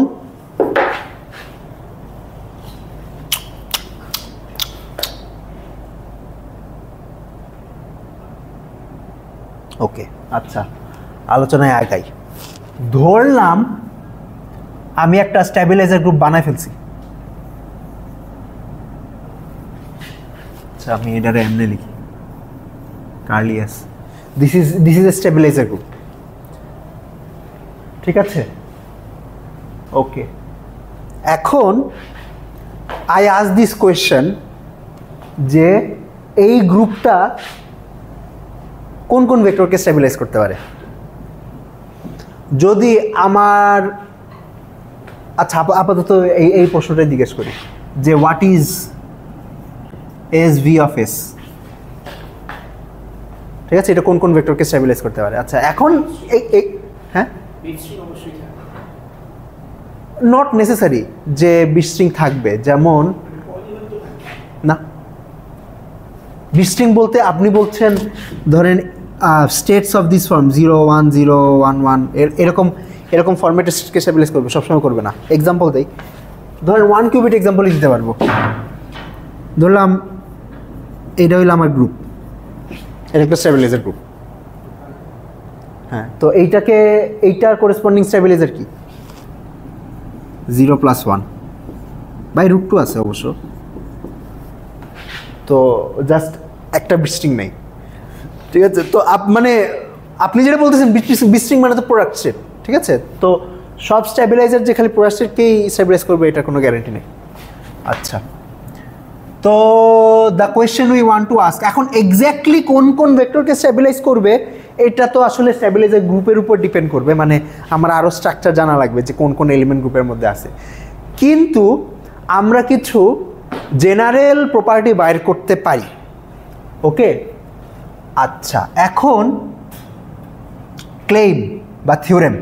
[SPEAKER 1] ওকে, আচ্ছা আলোচনায় আগাই। ধরলাম আমি একটা স্ট্যাবিলাইজার গ্রুপ বানায় ফেলছি। আচ্ছা আমি এটারে এমনি লিখি curly S, this is a stabiliser group, ঠিক আছে? ওকে, এখন আই আস্ক দিস কোয়েশ্চেন যে এই গ্রুপটা কোন কোন ভেক্টরকে স্ট্যাবিলাইজ করতে পারে? যদি আমার, আচ্ছা আপাতত এই প্রশ্নটাই জিজ্ঞেস করি যে what is S V of S, ঠিক আছে? এটা কোন কোন ভেক্টরকে স্ট্যাবিলাইজ করতে পারে? আচ্ছা এখন এই হ্যাঁ, নট নেসেসারি যে বিস্ট্রিং থাকবে, যেমন না বিস্ট্রিং বলতে আপনি বলছেন ধরেন স্টেটস অফ দিস ফর্ম 0 1 0 1 1 এরকম ফরম্যাটে স্টেটকে স্ট্যাবিলাইজ করবে, সবসময় করবে না। এক্সাম্পল দেই, ধরেন 1 কিউবিট এক্সাম্পলই দিতে পারবো। ধরলাম এটা হইলো আমার গ্রুপ, এটা একটা স্ট্যাবিলাইজার গ্রুপ। হ্যাঁ, তো এইটার করেসপন্ডিং স্ট্যাবিলাইজার কি? 0 + 1 বাই √2 আছে অবশ্য। তো জাস্ট একটা বিস্ট্রিং নেই, ঠিক আছে? তো মানে আপনি যেটা বলতেছেন বিস্ট্রিং মানে তো প্রোডাক্ট সেট, ঠিক আছে? তো সব স্ট্যাবিলাইজার যে খালি প্রোডাক্ট সেটকেই স্ট্যাবিলাইজ করবে এটার কোনো গ্যারান্টি নেই। আচ্ছা, তো the question we want to ask, এখন এক্স্যাক্টলি কোন কোন ভেক্টরকে স্ট্যাবিলাইজ করবে এটা তো আসলে স্ট্যাবিলাইজার গ্রুপের উপর ডিপেন্ড করবে, মানে আমার আরও স্ট্রাকচার জানা লাগবে যে কোন কোন এলিমেন্ট গ্রুপের মধ্যে আছে। কিন্তু আমরা কিছু জেনারেল প্রপার্টি বাইর করতে পারি, ওকে? আচ্ছা, এখন ক্লেইম বা থিওরেম,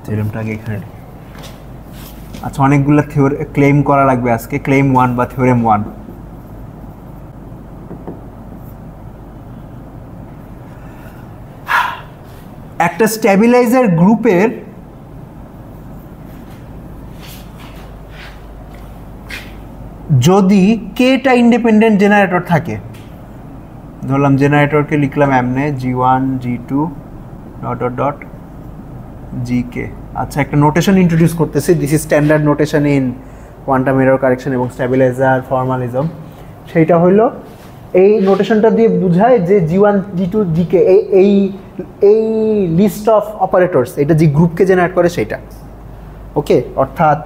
[SPEAKER 1] থিওরেমটা আগে এখানে। আচ্ছা, অনেকগুলো ক্লেম করা লাগবে আজকে। ক্লেম 1 বা থিওরেম 1, একটা স্ট্যাবিলাইজার গ্রুপের যদি কেটা ইন্ডিপেন্ডেন্ট জেনারেটর থাকে, ধরলাম জেনারেটরকে লিখলাম এমনে G1 G2 ... GK। আচ্ছা, একটা নোটেশন ইন্ট্রোডিউস করতেছি, this is standard notation in quantum error correction এবং স্ট্যাবিলাইজার ফর্মালিজম। সেইটা হইল, এই নোটেশনটা দিয়ে বোঝায় যে G1 G2 GK এই লিস্ট অফ অপারেটরস, এটা যে গ্রুপকে জেনারেট করে সেইটা, ওকে? অর্থাৎ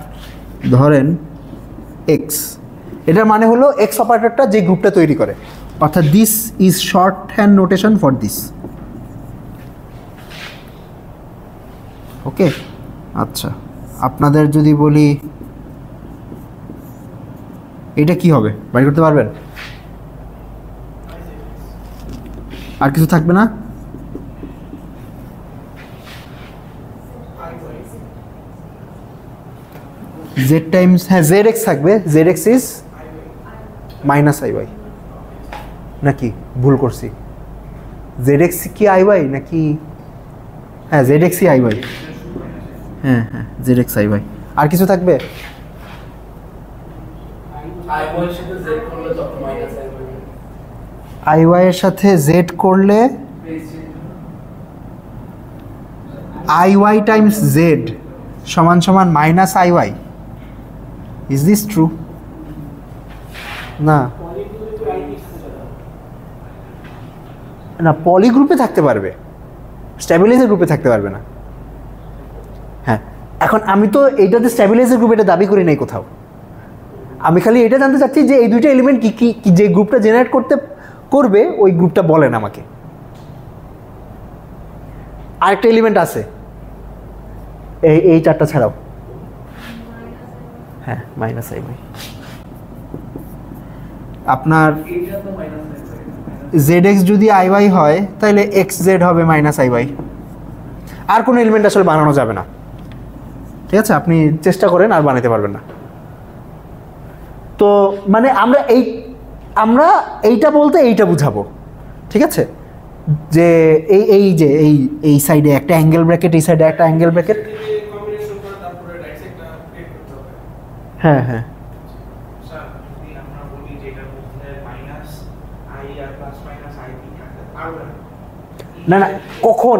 [SPEAKER 1] ধরেন এক্স, এটার মানে হলো এক্স অপারেটরটা যে গ্রুপটা তৈরি করে, অর্থাৎ this is shorthand notation for this, okay? আচ্ছা, আপনাদের যদি বলি এটা কি হবে, বাইর করতে পারবেন? আর কিছু থাকবে না? জেড টাইমস, হ্যাঁ জেড এক্স থাকবে, জেড এক্স ইজ -iy, নাকি ভুল করছি? জেড এক্স কি iy নাকি? হ্যাঁ জেড এক্সই iy, হ্যাঁ হ্যাঁ জেড এক্স iy। আর কিছু থাকবে? iy এর সাথে জেড করলে iy টাইমস জেড সমান সমান -iy। Is this true? না না, পলি গ্রুপে থাকতে পারবে, স্ট্যাবিলাইজার গ্রুপে থাকতে পারবে না। হ্যাঁ, এখন আমি তো এইটাতে স্ট্যাবিলাইজার গ্রুপ এটা দাবি করি নাই কোথাও, আমি খালি এটা জানতে চাচ্ছি যে এই দুইটা এলিমেন্ট কি কি, যে গ্রুপটা জেনারেট করবে ওই গ্রুপটা বলেন আমাকে। আরেকটা এলিমেন্ট আছে এই চারটা ছাড়াও, হ্যাঁ -iy। আপনার zx যদি iy হয় তাহলে xz হবে -iy। আর কোনো এলিমেন্ট আসলে বানানো যাবে না, ঠিক আছে? আপনি চেষ্টা করেন, আর বানাতে পারবেন না। তো মানে আমরা এইটা বলতে এইটা বুঝাবো, ঠিক আছে? যে এই সাইডে একটা অ্যাঙ্গেল ব্র্যাকেট, এই সাইডে একটা অ্যাঙ্গেল ব্র্যাকেট, হ্যাঁ হ্যাঁ না না, কখন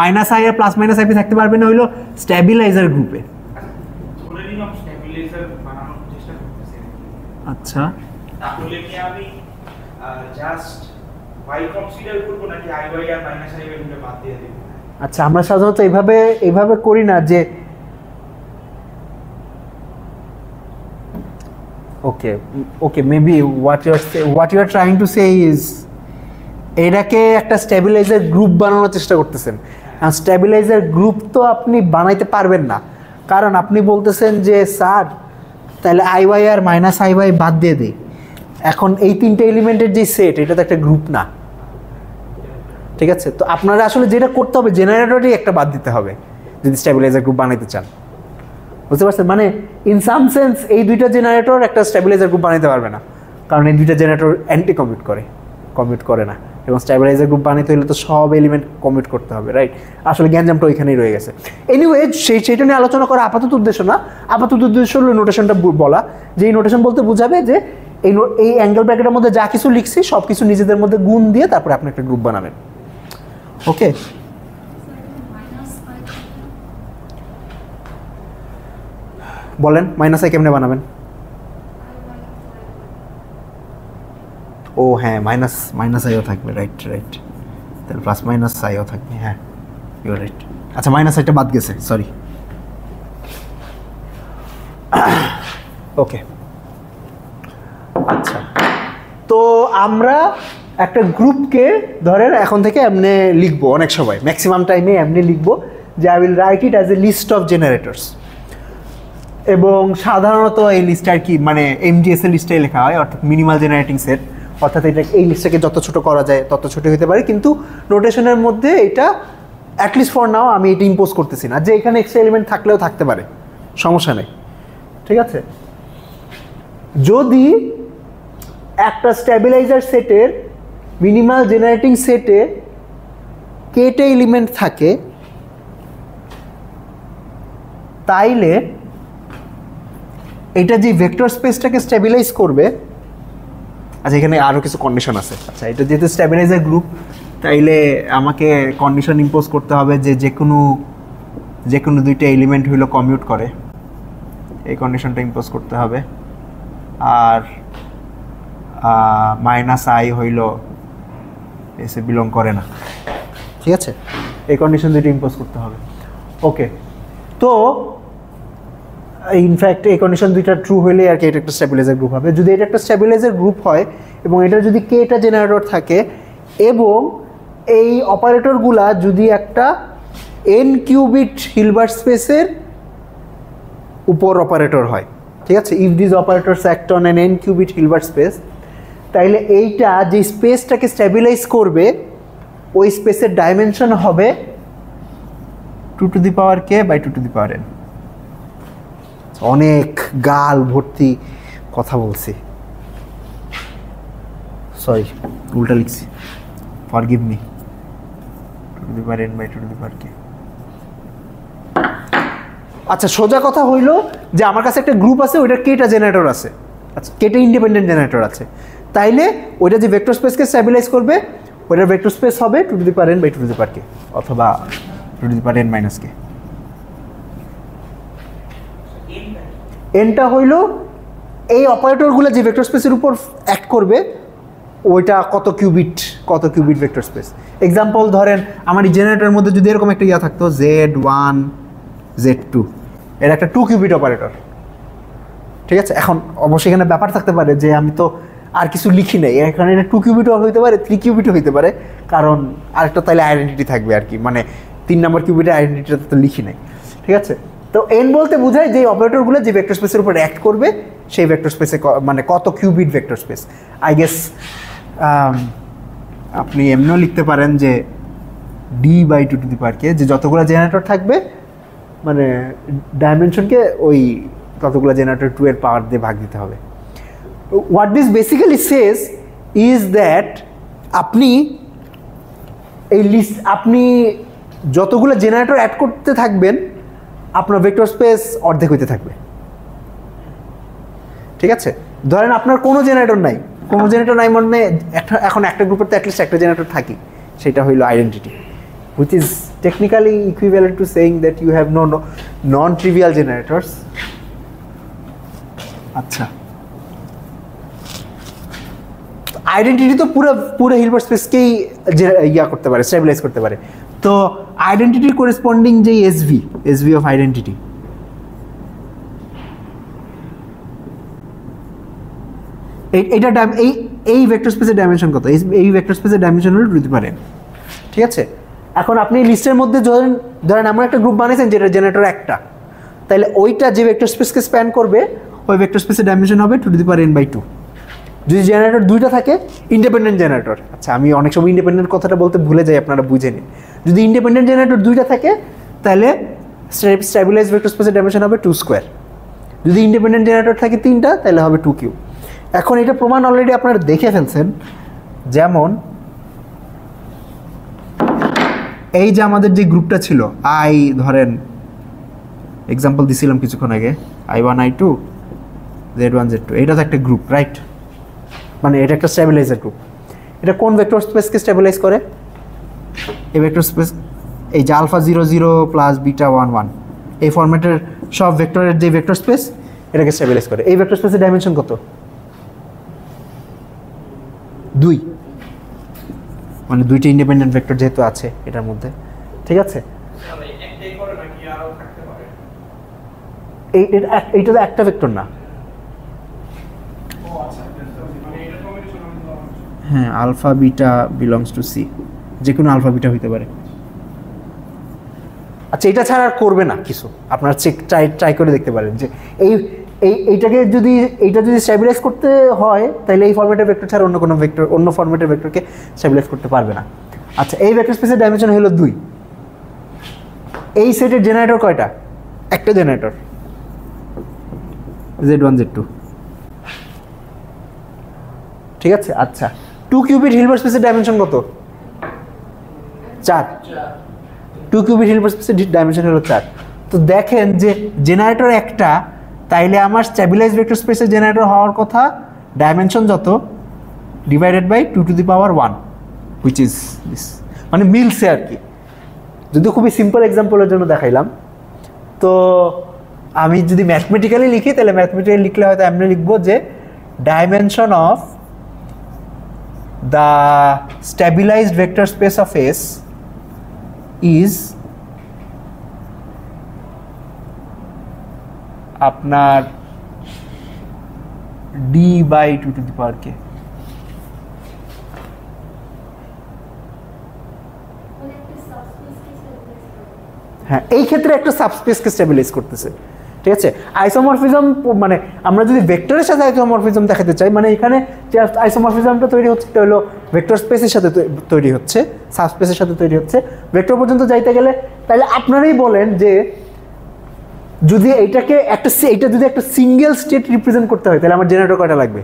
[SPEAKER 1] মাইনাস আই আর প্লাস মাইনাস আইপি থাকতে পারবে না হইলো স্ট্যাবিলাইজার গ্রুপে।
[SPEAKER 3] ধরে নিলাম স্ট্যাবিলাইজার বানানোর চেষ্টা করতেছি।
[SPEAKER 1] আচ্ছা,
[SPEAKER 3] তাহলে কি আমি জাস্ট y কনসিডার করব নাকি i y আর মাইনাস i গুলো বাদ দিয়ে দেব?
[SPEAKER 1] আচ্ছা, আমরা সাধারণত এইভাবে করি না যে okay maybe what you are trying to say is এটাকে একটা স্ট্যাবিলাইজার গ্রুপ বানানোর চেষ্টা করতেছেন। আর স্ট্যাবিলাইজার গ্রুপ তো আপনি বানাইতে পারবেন না, কারণ আপনি বলতেছেন যে স্যার তাহলে আই ওয়াই আর মাইনাস আই ওয়াই বাদ দিয়ে দিই। এখন এই তিনটে এলিমেন্টের যে সেট, এটা তো একটা গ্রুপ না, ঠিক আছে? তো আপনারা আসলে যেটা করতে হবে, জেনারেটরই একটা বাদ দিতে হবে যদি স্ট্যাবিলাইজার গ্রুপ বানাইতে চান, বুঝতে পারছেন? মানে ইন সাম সেন্স এই দুইটা জেনারেটর একটা স্ট্যাবিলাইজার গ্রুপ বানাইতে পারবে না, কারণ এই দুইটা জেনারেটর অ্যান্টি কমিউট করে না, এবং স্ট্যাবিলাইজার গ্রুপ বানাইতে হলে তো সব এলিমেন্ট কমিউট করতে হবে, রাইট? আসলে গ্যাঞ্জামটা ওইখানেই রয়ে গেছে। এনিওয়ে, সেইটা নিয়ে আলোচনা করা আপাতত উদ্দেশ্য না। আপাতত উদ্দেশ্য হলো নোটেশনটা বলা, যে এই নোটেশন বলতে বোঝাবে যে এই অ্যাঙ্গেল ব্র্যাকেটের মধ্যে যা কিছু লিখছি সব কিছু নিজেদের মধ্যে গুণ দিয়ে তারপরে আপনি একটা গ্রুপ বানাবেন। ওকে, বলেন মাইনাস আই কেমনে বানাবেন? ও হ্যাঁ, মাইনাস আইও থাকবে, রাইট। তাহলে প্লাস মাইনাস আইও থাকবে, হ্যাঁ ইউ রাইট। আচ্ছা, মাইনাস আইটা বাদ গেছে, সরি। ওকে, আচ্ছা, তো আমরা একটা গ্রুপকে ধরেন এখন থেকে এমনি লিখবো, অনেক সময় ম্যাক্সিমাম টাইমে এমনি লিখবো যে I will write it as a list of generators. এবং সাধারণত এই লিস্টটা আর কি মানে এমজিএস এর লিস্টে লেখা হয়, অর্থাৎ মিনিমাল জেনারেটিং সেট, অর্থাৎ এটা এই লিস্টটাকে যত ছোট করা যায় তত ছোট হতে পারে, কিন্তু নোটেশনের মধ্যে এটা অ্যাটলিস্ট ফর নাও আমি এটা ইম্পোজ করতেছি না, যে এখানে এক্সট্রা এলিমেন্ট থাকলেও থাকতে পারে, সমস্যা নেই, ঠিক আছে? যদি একটা স্ট্যাবিলাইজার সেটের মিনিমাল জেনারেটিং সেটে কেটে এলিমেন্ট থাকে, তাইলে এটা যে ভেক্টর স্পেসটাকে স্ট্যাবিলাইজ করবে, আচ্ছা এখানে আরও কিছু কন্ডিশন আছে। আচ্ছা, এটা যেহেতু স্ট্যাবিলাইজার গ্রুপ, তাইলে আমাকে কন্ডিশন ইম্পোজ করতে হবে যে যে কোনো দুইটা এলিমেন্ট হইলো কমিউট করে, এই কন্ডিশনটা ইম্পোজ করতে হবে। আর মাইনাস আই হইল এসে বিলং করে না, ঠিক আছে? এই কন্ডিশন দুইটা ইম্পোজ করতে হবে। ওকে, তো ইনফ্যাক্ট এই কন্ডিশন দুইটা ট্রু হইলে আর কি এটা একটা স্ট্যাবিলাইজার গ্রুপ হবে। যদি এটা একটা স্ট্যাবিলাইজার গ্রুপ হয় এবং এটা যদি কে এটা জেনারেটর থাকে এবং এই অপারেটরগুলা যদি একটা এন কিউবিট হিলবার্ট স্পেসের উপর অপারেটর হয়, ঠিক আছে? If this operators act on an cubit Hilbert space, তাইলে এইটা যে স্পেসটাকে স্ট্যাবিলাইজ করবে ওই স্পেসের ডাইমেনশন হবে 2^k/2^n। অনেক গাল ভর্তি কথা বলছি, সরি উল্টা লিখছি, ফরগিভ মি। 2^n/2^k। আচ্ছা, সোজা কথা হইল যে আমার কাছে একটা গ্রুপ আছে, ওইটার কেটা জেনারেটর আছে, আচ্ছা কেটা ইন্ডিপেন্ডেন্ট জেনারেটর আছে, তাইলে ওইটা যে ভেক্টর স্পেসকে স্ট্যাবিলাইজ করবে ওইটার ভেক্টর স্পেস হবে 2^n/2^k অথবা 2^n-k। এনটা হইল এই অপারেটরগুলো যে ভেক্টর স্পেসের উপর অ্যাক্ট করবে ওইটা কত কিউবিট ভেক্টর স্পেস। এক্সাম্পল ধরেন আমার এই জেনারেটরের মধ্যে যদি এরকম একটা ইয়া থাকতো Z1 Z2, এর একটা 2 কিউবিট অপারেটর, ঠিক আছে? এখন অবশ্যই এখানে ব্যাপার থাকতে পারে যে আমি তো আর কিছু লিখি নাই, এখানে এটা 2 কিউবিটও হইতে পারে, 3 কিউবিটও হইতে পারে, কারণ আরেকটা তাইলে আইডেন্টিটি থাকবে আর কি, মানে 3 নম্বর কিউবিটের আইডেন্টিটিটা তো লিখি নাই, ঠিক আছে? তো এন বলতে বোঝায় যে অপারেটরগুলো যে ভেক্টর স্পেসের উপর অ্যাক্ট করবে সেই ভেক্টর স্পেসে মানে কত cubit vector space. I guess আপনি এমনিও লিখতে পারেন যে d/2^k, যে যতগুলো জেনারেটর থাকবে মানে ডাইমেনশনকে ওই ততগুলো জেনারেটর 2 এর পাওয়ার দিয়ে ভাগ দিতে হবে। What this basically says is that আপনি এই লিস্ট আপনি যতগুলো জেনারেটর অ্যাড করতে থাকবেন আপনার ভেক্টর স্পেস অর্ধেক হইতে থাকবে, ঠিক আছে? ধরেন আপনার কোনো জেনারেটর নাই মানে এখন একটা গ্রুপের তো অ্যাটলিস্ট একটা জেনারেটর থাকি, সেটা হইল identity, which is technically equivalent to saying that you have no non-trivial generators. আচ্ছা, আইডেন্টিটি তো পুরো হিলবার্ট স্পেসকেই ইয়া করতে পারে, স্টেবিলাইজ করতে পারে। তো আইডেন্টিটির করেসপন্ডিং যে এসভি অফ আইডেন্টিটি, এইটা এই ভেক্টর স্পেসের ডাইমেনশন কত? এই ভেক্টর স্পেসের ডাইমেনশন হলো টু দি পাওয়ার n, ঠিক আছে? এখন আপনি লিস্টের মধ্যে ধরেন এমন একটা গ্রুপ বানিয়েছেন যেটা জেনারেটর একটা, তাহলে ওইটা যে ভেক্টর স্পেসকে স্প্যান করবে ওই ভেক্টর স্পেসের ডাইমেনশন হবে টু দি পাওয়ার n/2। যদি জেনারেটর দুইটা থাকে, ইন্ডিপেন্ডেন্ট জেনারেটর, আচ্ছা আমি অনেক সময় ইন্ডিপেন্ডেন্ট কথাটা বলতে ভুলে যাই, আপনারা বুঝে নিন। যদি ইন্ডিপেন্ডেন্ট জেনারেটর দুইটা থাকে তাহলে স্ট্যাবিলাইজ ভেক্টর স্পেসের ডাইমেনশন হবে 2²। যদি ইন্ডিপেন্ডেন্ট জেনারেটর থাকে তিনটা তাহলে হবে 2^3। এখন এটা প্রমাণ অলরেডি আপনারা দেখে ফেলছেন, যেমন এই যে আমাদের যে গ্রুপটা ছিল ধরেন এক্সাম্পল দিছিলাম কিছুক্ষণ আগে, I1 I2 Z1 Z2, এটা তো একটা গ্রুপ, রাইট? মানে এটা একটা স্ট্যাবিলাইজার গ্রুপ। এটা কোন ভেক্টর স্পেসকে স্ট্যাবিলাইজ করে? এই ভেক্টর স্পেস, এই যে আলফা 0 0 প্লাস বিটা 1 1, এই ফরম্যাটের সব ভেক্টরের যে ভেক্টর স্পেস এটাকে স্ট্যাবিলাইজ করে। এই ভেক্টর স্পেসের ডাইমেনশন কত? 2, মানে দুইটা ইন্ডিপেন্ডেন্ট ভেক্টর যেহেতু আছে এটার মধ্যে, ঠিক আছে? এইটা তো একটা ভেক্টর না। হ্যাঁ, alpha beta belongs to C, যে কোনো আলফা বিটা হইতে পারে। আচ্ছা, এটা ছাড়া আর করবে না কিছু, আপনারা ট্রাই করে দেখতে পারেন যে এইটাকে যদি স্ট্যাবিলাইজ করতে হয় তাহলে এই ফরম্যাটের ভেক্টর ছাড়া অন্য কোনো ভেক্টর, অন্য ফরম্যাটের ভেক্টরকে স্ট্যাবিলাইজ করতে পারবে না। আচ্ছা, এই ভেক্টর স্পেসের ডাইমেনশন হলো 2। এই সেটের জেনারেটর কয়টা? একটা জেনারেটর, Z1 Z2, ঠিক আছে? আচ্ছা, 2 কিউবিট হিলবার্ট স্পেসের ডাইমেনশন কত? 4। 2 কিউবিট হিলবার্ট স্পেসের ডাইমেনশন হলো 4। তো দেখেন যে জেনারেটর একটা, তাইলে আমার স্ট্যাবিলাইজ ভেক্টর স্পেসের জেনারেটর হওয়ার কথা ডাইমেনশন যত divided by 2 to the power 1, which is this, মানে মিলছে আর কি। যদি খুবই সিম্পল এক্সাম্পলের জন্য দেখাইলাম, তো আমি যদি ম্যাথমেটিক্যালি লিখি তাহলে ম্যাথমেটিক্যালি লিখলে হয়তো আমরা লিখবো যে dimension of the stabilised vector space of S is আপনার D/2 two the power k। হ্যাঁ, এই ক্ষেত্রে একটা সাবস্পেসকে স্ট্যাবিলাইজ করতেছে, ঠিক আছে? আইসোমরফিজম, মানে আমরা যদি ভেক্টরের সাথে আইসোমরফিজম দেখাতে চাই, মানে এখানে যে আইসোমরফিজমটা তৈরি হচ্ছে এটা হলো ভেক্টর স্পেসের সাথে তৈরি হচ্ছে, সাবস্পেসের সাথে তৈরি হচ্ছে। ভেক্টর পর্যন্ত যাইতে গেলে তাহলে আপনারাই বলেন যে যদি এইটা যদি একটা সিঙ্গেল স্টেট রিপ্রেজেন্ট করতে হয় তাহলে আমার জেনারেটর কয়টা লাগবে?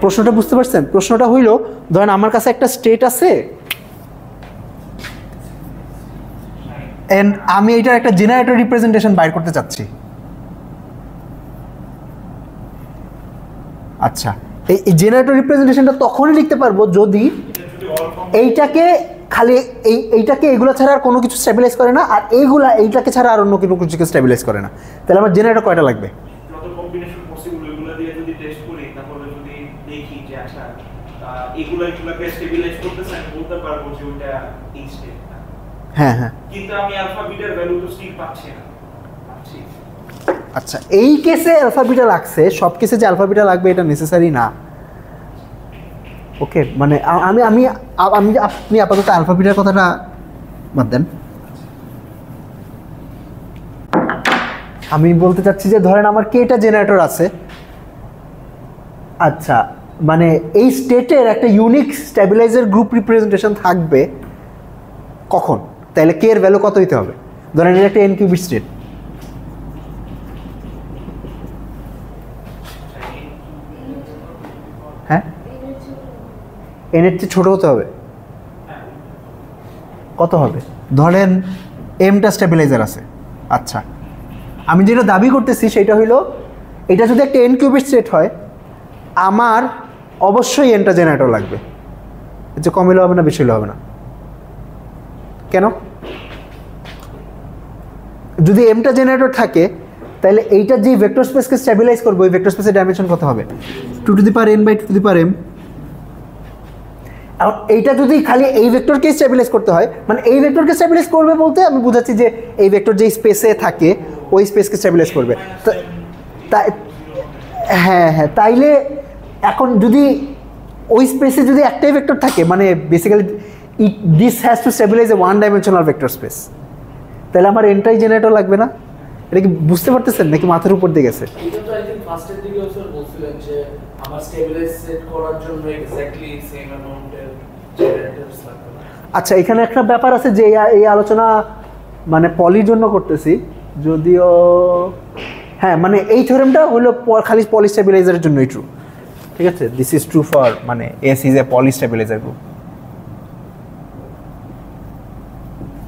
[SPEAKER 1] প্রশ্নটা বুঝতে পারছেন? প্রশ্নটা হইল, ধরেন আমার কাছে একটা স্টেট আছে এন্ড আমি এইটার একটা জেনারেটর রিপ্রেজেন্টেশন বাইর করতে চাচ্ছি। আচ্ছা, এই জেনারেটর রিপ্রেজেন্টেশনটা তখনই লিখতে পারবো যদি এইটাকে এগুলো ছাড়া আর কোনো কিছু স্ট্যাবিলাইজ করে না, আর এইটাকে ছাড়া আর অন্য কোনো কিছুকে স্ট্যাবিলাইজ করে না। তাহলে আমার জেনারেটর কয়টা লাগবে? হ্যাঁ হ্যাঁ,
[SPEAKER 3] কিন্তু আমি আলফা বিটার ভ্যালু তো স্টিল পাচ্ছি না।
[SPEAKER 1] আচ্ছা, এই কেসে আলফা বিটা লাগছে, সব কেসে যে আলফা বিটা লাগবে এটা নেসেসারি না। ওকে, মানে আপনি আপাতত আলফা বিটার কথাটা বাদ দেন। আমি বলতে চাচ্ছি যে ধরেন আমার কেটা জেনারেটর আছে, আচ্ছা, মানে এই স্টেটের একটা ইউনিক স্ট্যাবিলাইজার গ্রুপ রিপ্রেজেন্টেশন থাকবে কখন? তাহলে কে এর ভ্যালু কত হইতে হবে? ধরেন এটা একটা n কিউবিট স্টেট, হ্যাঁ, n এর চেয়ে ছোট হতে হবে। কত হবে? ধরেন mটা স্ট্যাবিলাইজার আছে, আচ্ছা, আমি যেটা দাবি করতেছি সেটা হলো এটা যদি একটা n কিউবিট সেট হয় আমার অবশ্যই nটা জেনারেটর লাগবে, এর চেয়ে কম হলে হবে না, বেশি হলে হবে না। কেন? যদি mটা জেনারেটর থাকে তাহলে এইটা যে ভেক্টর স্পেসকে স্ট্যাবিলাইজ করবে ওই ভেক্টর স্পেসের ডাইমেনশন কত হবে? 2n/2m। আর এইটা যদি খালি এই ভেক্টরকে স্ট্যাবিলাইজ করতে হয়, মানে এই ভেক্টরকে স্ট্যাবিলাইজ করবে বলতে আমি বুঝাচ্ছি যে এই ভেক্টর যেই স্পেসে থাকে ওই স্পেসকে স্ট্যাবিলাইজ করবে। হ্যাঁ হ্যাঁ, তাইলে এখন যদি ওই স্পেসে যদি একটাই ভেক্টর থাকে, মানে basically this has to stabilise A one dimensional vector space, তাহলে আমার এনটাই জেনারেটর লাগবে না? এটা কি বুঝতে পারতেছেন নাকি মাথার উপর দিয়ে গেছে?
[SPEAKER 4] এটা তো আই থিং ফার্স্টের দিকে স্যার বলছিলেন যে আমার স্টেবিলাইজ সেট করার জন্য এক্স্যাক্টলি সেম অ্যামাউন্টের জেনারেটরস লাগবে।
[SPEAKER 1] আচ্ছা, এখানে একটা ব্যাপার আছে যে এই আলোচনা মানে পলির জন্য করতেছি, যদিও হ্যাঁ মানে এই থিওরেমটা হলো খালি পলি স্টেবিলাইজারের জন্যই ট্রু, ঠিক আছে? দিস ইজ ট্রু ফর মানে S is a Pauli stabiliser group,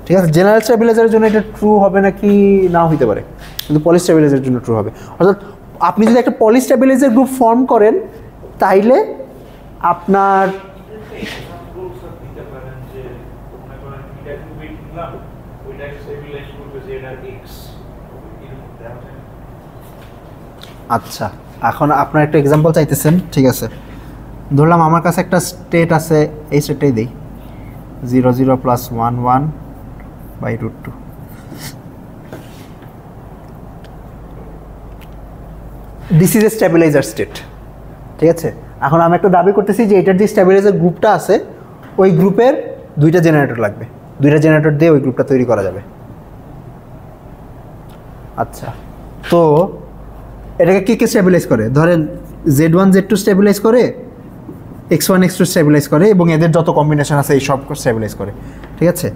[SPEAKER 1] ঠিক আছে? জেনারেল স্টেবিলাইজারের জন্য এটা ট্রু হবে না কি নাও হইতে পারে, কিন্তু পলি স্টেবিলাইজারের জন্য ট্রু হবে। অর্থাৎ আপনি যদি একটা পলি স্টেবিলাইজার গ্রুপ ফর্ম করেন তাইলে আপনার আচ্ছা, এখন আপনার একটা এক্সাম্পল চাইতেছেন, ঠিক আছে? ধরলাম আমার কাছে একটা স্টেট আছে, এই স্টেটটাই দিই 0 0 + 1 1/√2। This is a stabiliser state, ঠিক আছে? এখন আমি একটা দাবি করতেছি যে এটার যে স্ট্যাবিলাইজার গ্রুপটা আছে ওই গ্রুপের দুইটা জেনারেটর লাগবে, দুইটা জেনারেটর দিয়ে ওই গ্রুপটা তৈরি করা যাবে। আচ্ছা, তো এটাকে কে কে স্ট্যাবিলাইজ করে? ধরেন Z1 Z2 স্ট্যাবিলাইজ করে, X1 X2 স্ট্যাবিলাইজ করে, এবং এদের যত কম্বিনেশন আছে এই সব স্ট্যাবিলাইজ করে, ঠিক আছে?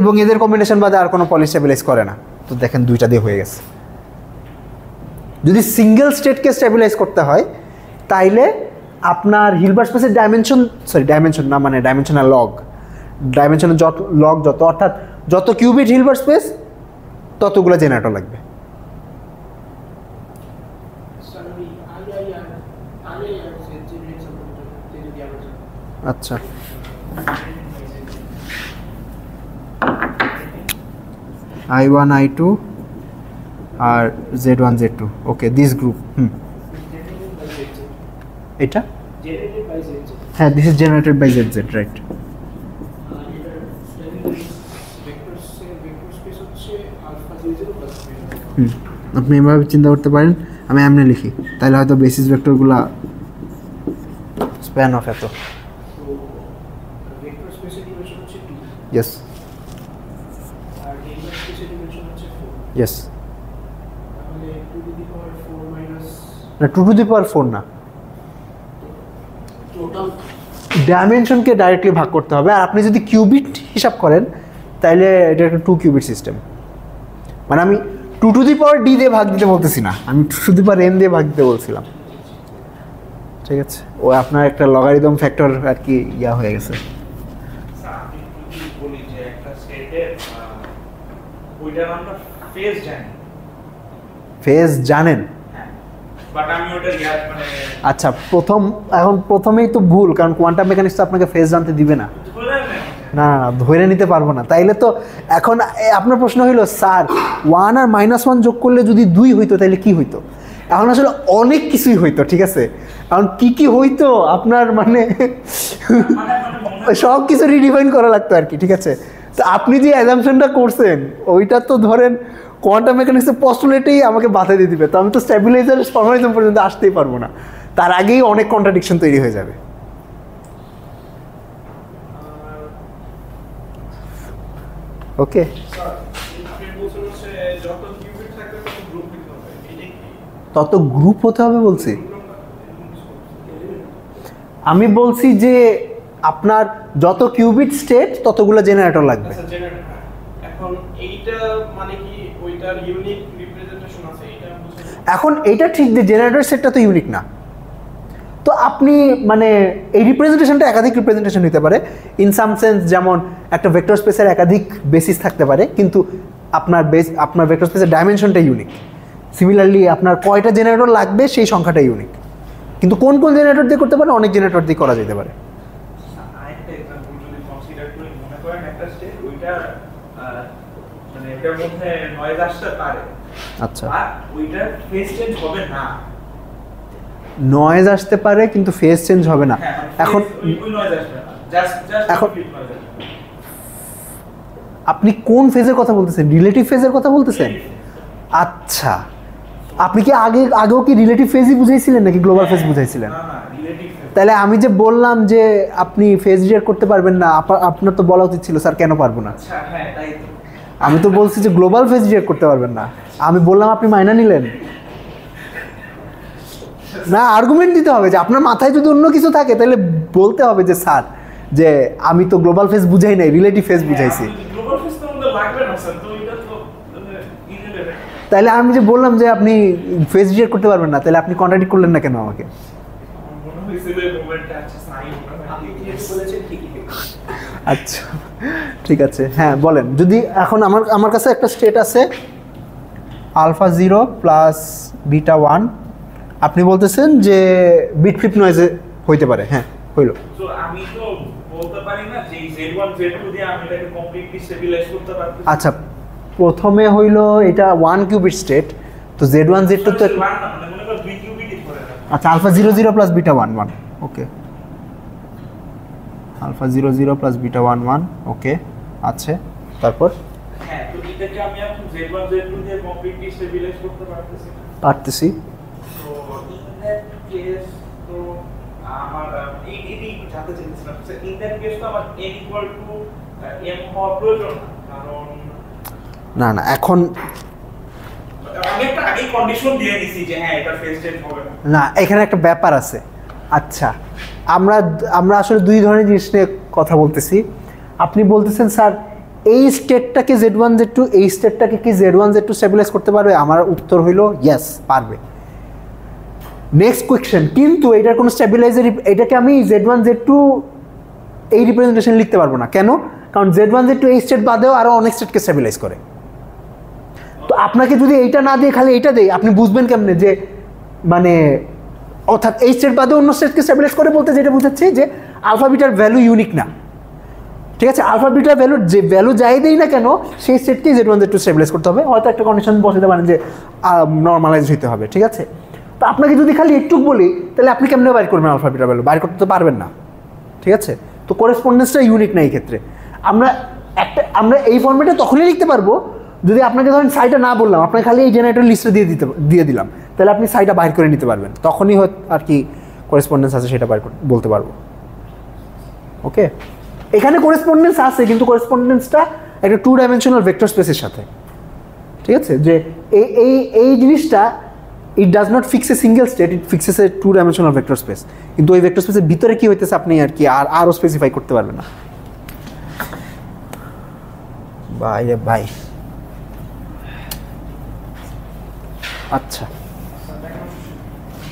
[SPEAKER 1] এবং এদের কম্বিনেশন বাদে আর কোনো পলি স্ট্যাবিলাইজ করে না। তো দেখেন দুইটা দিয়ে হয়ে গেছে। যদি সিঙ্গেল স্টেটকে স্ট্যাবিলাইজ করতে হয় তাইলে আপনার হিলবার্ট স্পেসের ডাইমেনশন না, মানে ডাইমেনশনাল ডাইমেনশনের যত অর্থাৎ যত কিউবিট হিলবার্ট স্পেস ততগুলো জেনারেটর লাগবে। আচ্ছা, I1 I2 R Z1 Z2, okay, this group. এটা হ্যাঁ, this is generated by ZZ, right? আপনি এভাবে চিন্তা করতে পারেন, আমি এমনি লিখি তাহলে হয়তো বেসিস ভেক্টরগুলা স্প্যান অফ এত। ইয়েস ইয়েস, না 2^4 না, ডাইমেনশনকে ডাইরেক্টলি ভাগ করতে হবে। আর আপনি যদি কিউবিট হিসাব করেন তাহলে এটা একটা 2 কিউবিট সিস্টেম। মানে আমি 2^d দিয়ে ভাগ দিতে বলতেছি না, আমি 2^n দিয়ে ভাগ দিতে বলছিলাম, ঠিক আছে? ও আপনার একটা লগারিদম ফ্যাক্টর আর কি ইয়া হয়ে গেছে। ফেজ জানেন? আচ্ছা, প্রথমেই তো ভুল, কারণ কোয়ান্টাম মেকানিক্স তো আপনাকে ফেজ জানতে দিবে না। না না, ধরে নিতে পারবো না। তাইলে তো এখন আপনার প্রশ্ন হইলো স্যার 1 আর -1 যোগ করলে যদি 2 হইতো তাহলে কি হইতো? এখন আসলে অনেক কিছুই হইতো, ঠিক আছে? এখন কি হইতো আপনার মানে সব কিছু রিডিফাইন করা লাগতো আর কি, ঠিক আছে? তো আপনি যে অ্যাজাম্পশনটা করছেন ওইটা তো ধরেন কোয়ান্টাম মেকানিক্সের পস্টুলেটেই আমাকে বাধা দিয়ে দিবে, তো আমি তো স্ট্যাবিলাইজারের ফর্মালিজম পর্যন্ত আসতেই পারবো না, তার আগেই অনেক কন্ট্রাডিকশন তৈরি হয়ে যাবে। ওকে, তত গ্রুপ হতে হবে বলছি? আমি বলছি যে আপনার যত কিউবিট স্টেট ততগুলো জেনারেটর লাগবে।
[SPEAKER 4] এখন এইটা মানে কি ওইটার ইউনিক রিপ্রেজেন্টেশন আছে?
[SPEAKER 1] এখন এইটা ঠিক যে জেনারেটর সেটটা তো ইউনিক না, তো আপনি মানে এই রিপ্রেজেন্টেশনটা একাধিক রিপ্রেজেন্টেশন নিতে পারে ইন সাম সেন্স, যেমন একটা ভেক্টর স্পেসের একাধিক বেসিস থাকতে পারে, কিন্তু আপনার আপনার ভেক্টর স্পেসের ডাইমেনশনটা ইউনিক। সিমিলারলি আপনার কয়টা জেনারেটর লাগবে সেই সংখ্যাটা ইউনিক। কিন্তু কোন কোন জেনারেটর দিয়ে করতে পারে, অনেক জেনারেটর দিয়ে করা যেতে পারে।
[SPEAKER 3] আরেকটা एग्जांपल যদি কনসিডার করি, মনে করেন একটা স্টেট ওইটা মানে এটার মধ্যে নয়েজ আসতে পারে,
[SPEAKER 1] আচ্ছা,
[SPEAKER 3] আর ওইটার ফেজ চেঞ্জ হবে না।
[SPEAKER 1] নয়েজ আসতে পারে কিন্তু ফেজ চেঞ্জ হবে না। এখন
[SPEAKER 3] ওই নয়েজ আসবে না, জাস্ট
[SPEAKER 1] এখন
[SPEAKER 3] নয়েজ আসবে।
[SPEAKER 1] আপনি কোন ফেজের কথা বলতেছেন? রিলেটিভ ফেজের কথা বলতেছেন? আচ্ছা, আপনি কি আগেও কি রিলেটিভ ফেজই বুঝাইছিলেন নাকি গ্লোবাল ফেজ বুঝাইছিলেন?
[SPEAKER 3] না না, রিলেটিভ ফেজ।
[SPEAKER 1] তাহলে আমি যে বললাম যে আপনি ফেজ রিয়েক্ট করতে পারবেন না, আপনার তো বলা উচিত ছিল স্যার কেন পারবো না।
[SPEAKER 3] আচ্ছা হ্যাঁ, তাই তো।
[SPEAKER 1] আমি তো বলছি যে গ্লোবাল ফেজ রিয়েক্ট করতে পারবেন না, আমি বললাম আপনি মাইনা নিলেন না। আর্গুমেন্ট দিতে হবে যে আপনার মাথায় যদি অন্য কিছু থাকে তাহলে বলতে হবে যে স্যার যে আমি তো গ্লোবাল ফেজ বুঝাই নাই, রিলেটিভ ফেজ বুঝাইছি।
[SPEAKER 3] গ্লোবাল ফেজ তো আমাদের লাগবে না স্যার, তো এটা তো ইনরিলেভেন্ট।
[SPEAKER 1] তাহলে আমি যে বললাম যে আপনি ফেজ রিয়েক্ট করতে পারবেন না, তাহলে আপনি কন্ট্রাডিক্ট করলেন না কেন আমাকে?
[SPEAKER 3] মনে হয়েছিল এই মোমেন্টটা আছে সাই
[SPEAKER 4] আপনি যেটা বলেছেন ঠিকই।
[SPEAKER 1] আচ্ছা ঠিক আছে, হ্যাঁ বলেন। যদি এখন আমার কাছে একটা স্টেট আছে আলফা 0 প্লাস বিটা 1, আপনি বলতেছেন যে বিট ফ্লিপ নয়েজে হইতে পারে। হ্যাঁ হইলো।
[SPEAKER 3] তো আমি তো বলতে পারি না যে Z1 Z2 দিয়ে আমি এটাকে কমপ্লিটলি স্টেবিলাইজ করতে পারতেছি।
[SPEAKER 1] আচ্ছা, প্রথমে হইলো এটা 1 কিউবিট স্টেট, তো Z1 Z2 তো
[SPEAKER 3] মানে মনে করো 2 কিউবিটই ধরে না।
[SPEAKER 1] আচ্ছা, আলফা 0 0 প্লাস বিটা 1 1, ওকে। আলফা 0 0 প্লাস বিটা 1 1, ওকে আছে। তারপর
[SPEAKER 3] হ্যাঁ, তো এটাকে আমি এখন Z1 Z2 দিয়ে কমপ্লিটলি স্টেবিলাইজ করতে পারতেছি।
[SPEAKER 1] পারতেছি।
[SPEAKER 3] তো ইন দ্যাট কেস তো আমার এটি জানতে চাইছিলাম স্যার, ইন দ্যাট কেস তো আমার n ইকুয়াল টু m হওয়া প্রয়োজন না, কারণ
[SPEAKER 1] না না, এখন
[SPEAKER 3] আমি একটা আগেই কন্ডিশন দিয়ে দিছি যে হ্যাঁ এটা ফেজ চেঞ্জ হবে না।
[SPEAKER 1] না, এখানে একটা ব্যাপার আছে। আচ্ছা, আমরা আসলে দুই ধরনের জিনিস নিয়ে কথা বলতেছি। আপনি বলতেছেন স্যার এই স্টেটটাকে Z1 Z2, এই স্টেটটাকে কি Z1 Z2 স্টেবিলাইজ করতে পারবে? আমার উত্তর হইল ইয়েস, পারবে। নেক্সট কোয়েশ্চেন, কিন্তু এটার কোনো স্টেবিলাইজার, এটাকে আমি Z1 Z2 এই রিপ্রেজেন্টেশন লিখতে পারবো না। কেন? কারণ Z1 Z2 এই স্টেট বাদেও আরও অনেক স্টেটকে স্টেবিলাইজ করে। তো আপনাকে যদি এইটা না দিয়ে খালি এইটা দেয়, আপনি বুঝবেন কেমনে যে মানে, অর্থাৎ এই স্টেট বাদে অন্য স্টেটকে স্টেবিলাইজ করে বলতে যেটা বুঝাচ্ছে যে আলফা বিটার ভ্যালু ইউনিক না। ঠিক আছে, আলফা বিটার ভ্যালু যে ভ্যালু যাই দেই না কেন, সেই স্টেটকেই Z1 Z2 স্টেবিলাইজ করতে হবে। হয়তো একটা কন্ডিশন বসাতে পারেন যে নর্মালাইজ হইতে হবে। ঠিক আছে, তো আপনাকে যদি খালি একটু বলি তাহলে আপনি কেমনে বাইর করবেন আলফা বিটার ভ্যালু? বাইর করতে তো পারবেন না। ঠিক আছে, তো করেসপন্ডেন্সটা ইউনিক না এই ক্ষেত্রে। আমরা এই ফর্মেটে তখনই লিখতে পারবো যদি আপনাকে ধরেন সাইটা না বললাম, আপনাকে খালি এই জেনারেটর লিস্টে দিয়ে দিলাম, তাহলে আপনি সাইটা বাইর করে নিতে পারবেন। তখনই হয়তো আর কি করেসপন্ডেন্স আছে সেটা বাইর বলতে পারবো। ওকে, এখানে করেসপন্ডেন্স আছে, কিন্তু করেসপন্ডেন্সটা একটা 2 ডাইমেনশনাল ভেক্টর স্পেসের সাথে। ঠিক আছে, যে এই জিনিসটা it does not fix a single state, it fixes A 2 dimensional vector space. কিন্তু ওই ভেক্টর স্পেসের ভিতরে কি হইতেছে আপনি আর কি আরও স্পেসিফাই করতে পারবেন না। বাইরে বাই। আচ্ছা,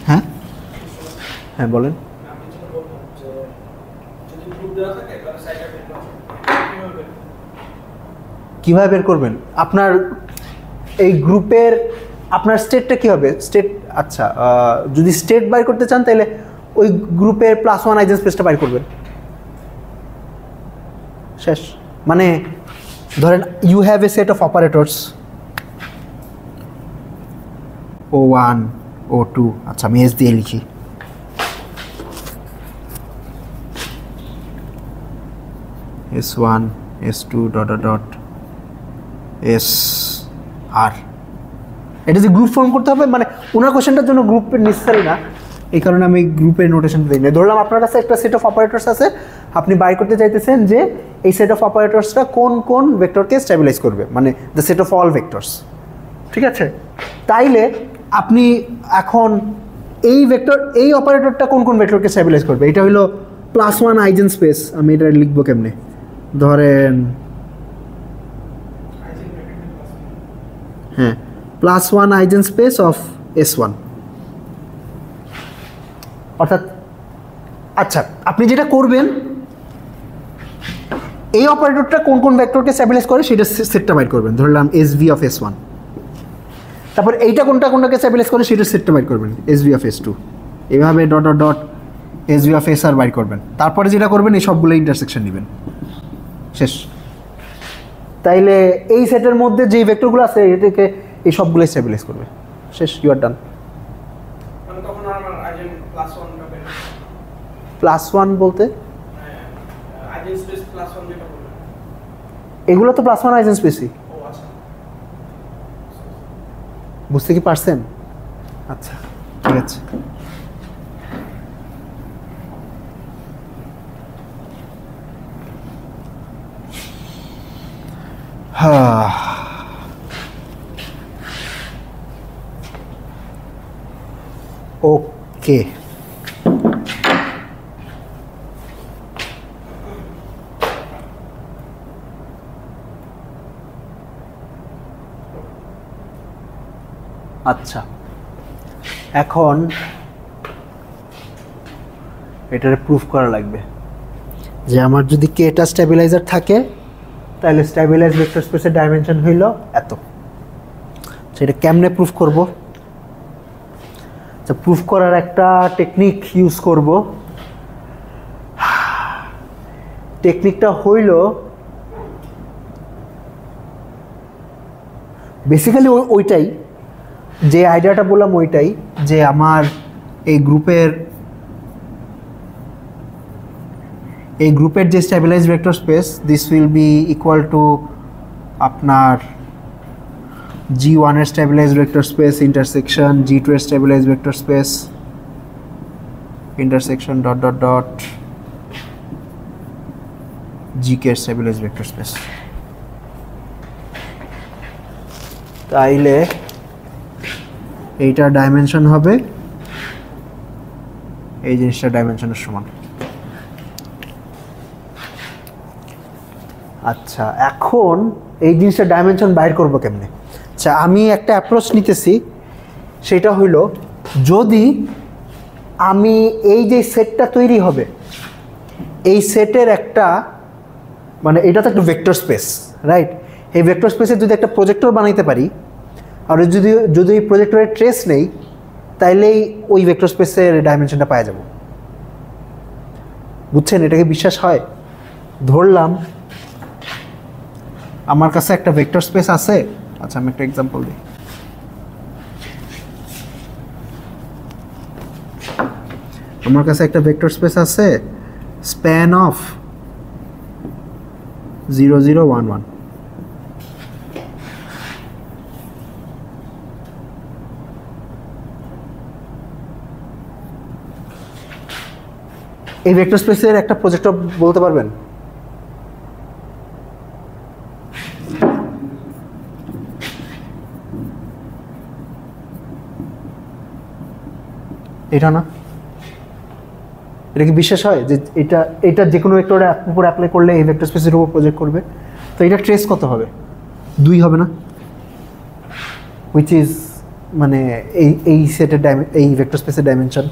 [SPEAKER 1] হ্যাঁ হ্যাঁ বলেন।
[SPEAKER 4] আমি যেটা বললাম যে যদি গ্রুপ দেওয়া থাকে তাহলে সাইডে বের করা যাবে।
[SPEAKER 1] কীভাবে বের করবেন? আপনার এই গ্রুপের আপনার স্টেটটা কী হবে? স্টেট, আচ্ছা, যদি স্টেট বাইর করতে চান তাহলে ওই গ্রুপের +1 আইজেন স্পেসটা বাইর করবেন, শেষ। মানে ধরেন you have a set of operators O1 O2, আচ্ছা আমি S দিয়ে লিখি। S1 S2 ... SR, এটা যে গ্রুপ ফর্ম করতে হবে, মানে ওনার কোশ্চেনটার জন্য গ্রুপের নেসেসারি না, এই কারণে আমি গ্রুপের নোটেশন দিই না। ধরলাম আপনার কাছে একটা সেট অফ অপারেটরস আছে, আপনি বাই করতে চাইতেছেন যে এই সেট অফ অপারেটরসটা কোন কোন ভেক্টরকে স্টেবিলাইজ করবে, মানে the set of all vectors. ঠিক আছে, তাইলে আপনি এখন এই অপারেটরটা কোন কোন ভেক্টরকে স্টেবিলাইজ করবে? এটা হলো +1 আইজেন স্পেস। আমি এটা লিখবো কেমনে? ধরেন হ্যাঁ, +1 আইজেন স্পেস অফ S1, অর্থাৎ আচ্ছা আপনি যেটা করবেন এই অপারেটরটা কোন কোন ভেক্টরকে স্ট্যাবিলাইজ করে সেটা সেটটা বাইর করবেন, ধরলাম SV অফ S1। তারপর এইটা কোনটাকে স্ট্যাবিলাইজ করে সেটা সেটটা বাইর করবেন, SV অফ S2। এভাবে dot dot dot SV of SR বাইর করবেন। তারপরে যেটা করবেন এই সবগুলো ইন্টারসেকশন নেবেন, শেষ। তাইলে এই সেটের মধ্যে যেই ভেক্টরগুলো আছে এটাকে এই সবগুলো স্ট্যাবিলাইজ করবে, শেষ, ইউ আর ডান।
[SPEAKER 3] মানে তখন আমার আইজেন +1 টা বের
[SPEAKER 1] +1 বলতে
[SPEAKER 3] আইজেন স্পেস +1 যেটা বললেন,
[SPEAKER 1] এগুলো তো +1 আইজেন স্পেসই।
[SPEAKER 3] ও আচ্ছা,
[SPEAKER 1] বুঝতে কি পারছেন? আচ্ছা ঠিক আছে। ওকে, আচ্ছা এখন এটারে প্রুফ করা লাগবে যে আমার যদি কেটা স্ট্যাবিলাইজার থাকে তাহলে স্ট্যাবিলাইজ ভেক্টর স্পেসের ডাইমেনশন হইল এত। সেটা কেমনে প্রুফ করব? আচ্ছা, প্রুফ করার একটা টেকনিক ইউজ করব। টেকনিকটা হইল বেসিক্যালি ওইটাই, যে আইডিয়াটা বললাম ওইটাই, যে আমার এই গ্রুপের যে stabilise vector space, this will be equal to আপনার G1 এর stabilise vector space intersection G2 এর stabilise vector space intersection dot dot dot GK এর স্ট্যাবিলাইজ ভেক্টর স্পেস। তাইলে এইটার ডাইমেনশন হবে এই জিনিসটার ডাইমেনশনের সমান। আচ্ছা, এখন এই জিনিসটার ডাইমেনশন বাইর করবো কেমনে? আচ্ছা, আমি একটা অ্যাপ্রোচ নিতেছি, সেটা হইল যদি আমি এই যে সেটটা তৈরি হবে এই সেটের একটা মানে এটা তো একটা ভেক্টর স্পেস, রাইট? এই ভেক্টর স্পেসে যদি একটা প্রজেক্টর বানাইতে পারি আর যদি এই প্রজেক্টরের ট্রেস নেই তাইলেই ওই ভেক্টর স্পেসের ডাইমেনশনটা পাওয়া যাব। বুঝছেন? এটাকে বিশ্বাস হয়? ধরলাম আমার কাছে একটা ভেক্টর স্পেস আছে। আচ্ছা, আমি একটা এক্সাম্পল দিই। আমার কাছে একটা ভেক্টর স্পেস আছে স্প্যান অফ 0 0 1 1। এই ভেক্টর স্পেসের একটা প্রজেক্টর বলতে পারবেন? এটা না? এটা কি বিশ্বাস হয় যে এটা যে কোনো ভেক্টরের উপর অ্যাপ্লাই করলে এই ভেক্টর স্পেসের উপর প্রজেক্ট করবে? তো এটা ট্রেস কত হবে? 2 হবে না? হুইচ ইজ মানে এই সেটের এই ভেক্টর স্পেসের ডাইমেনশন।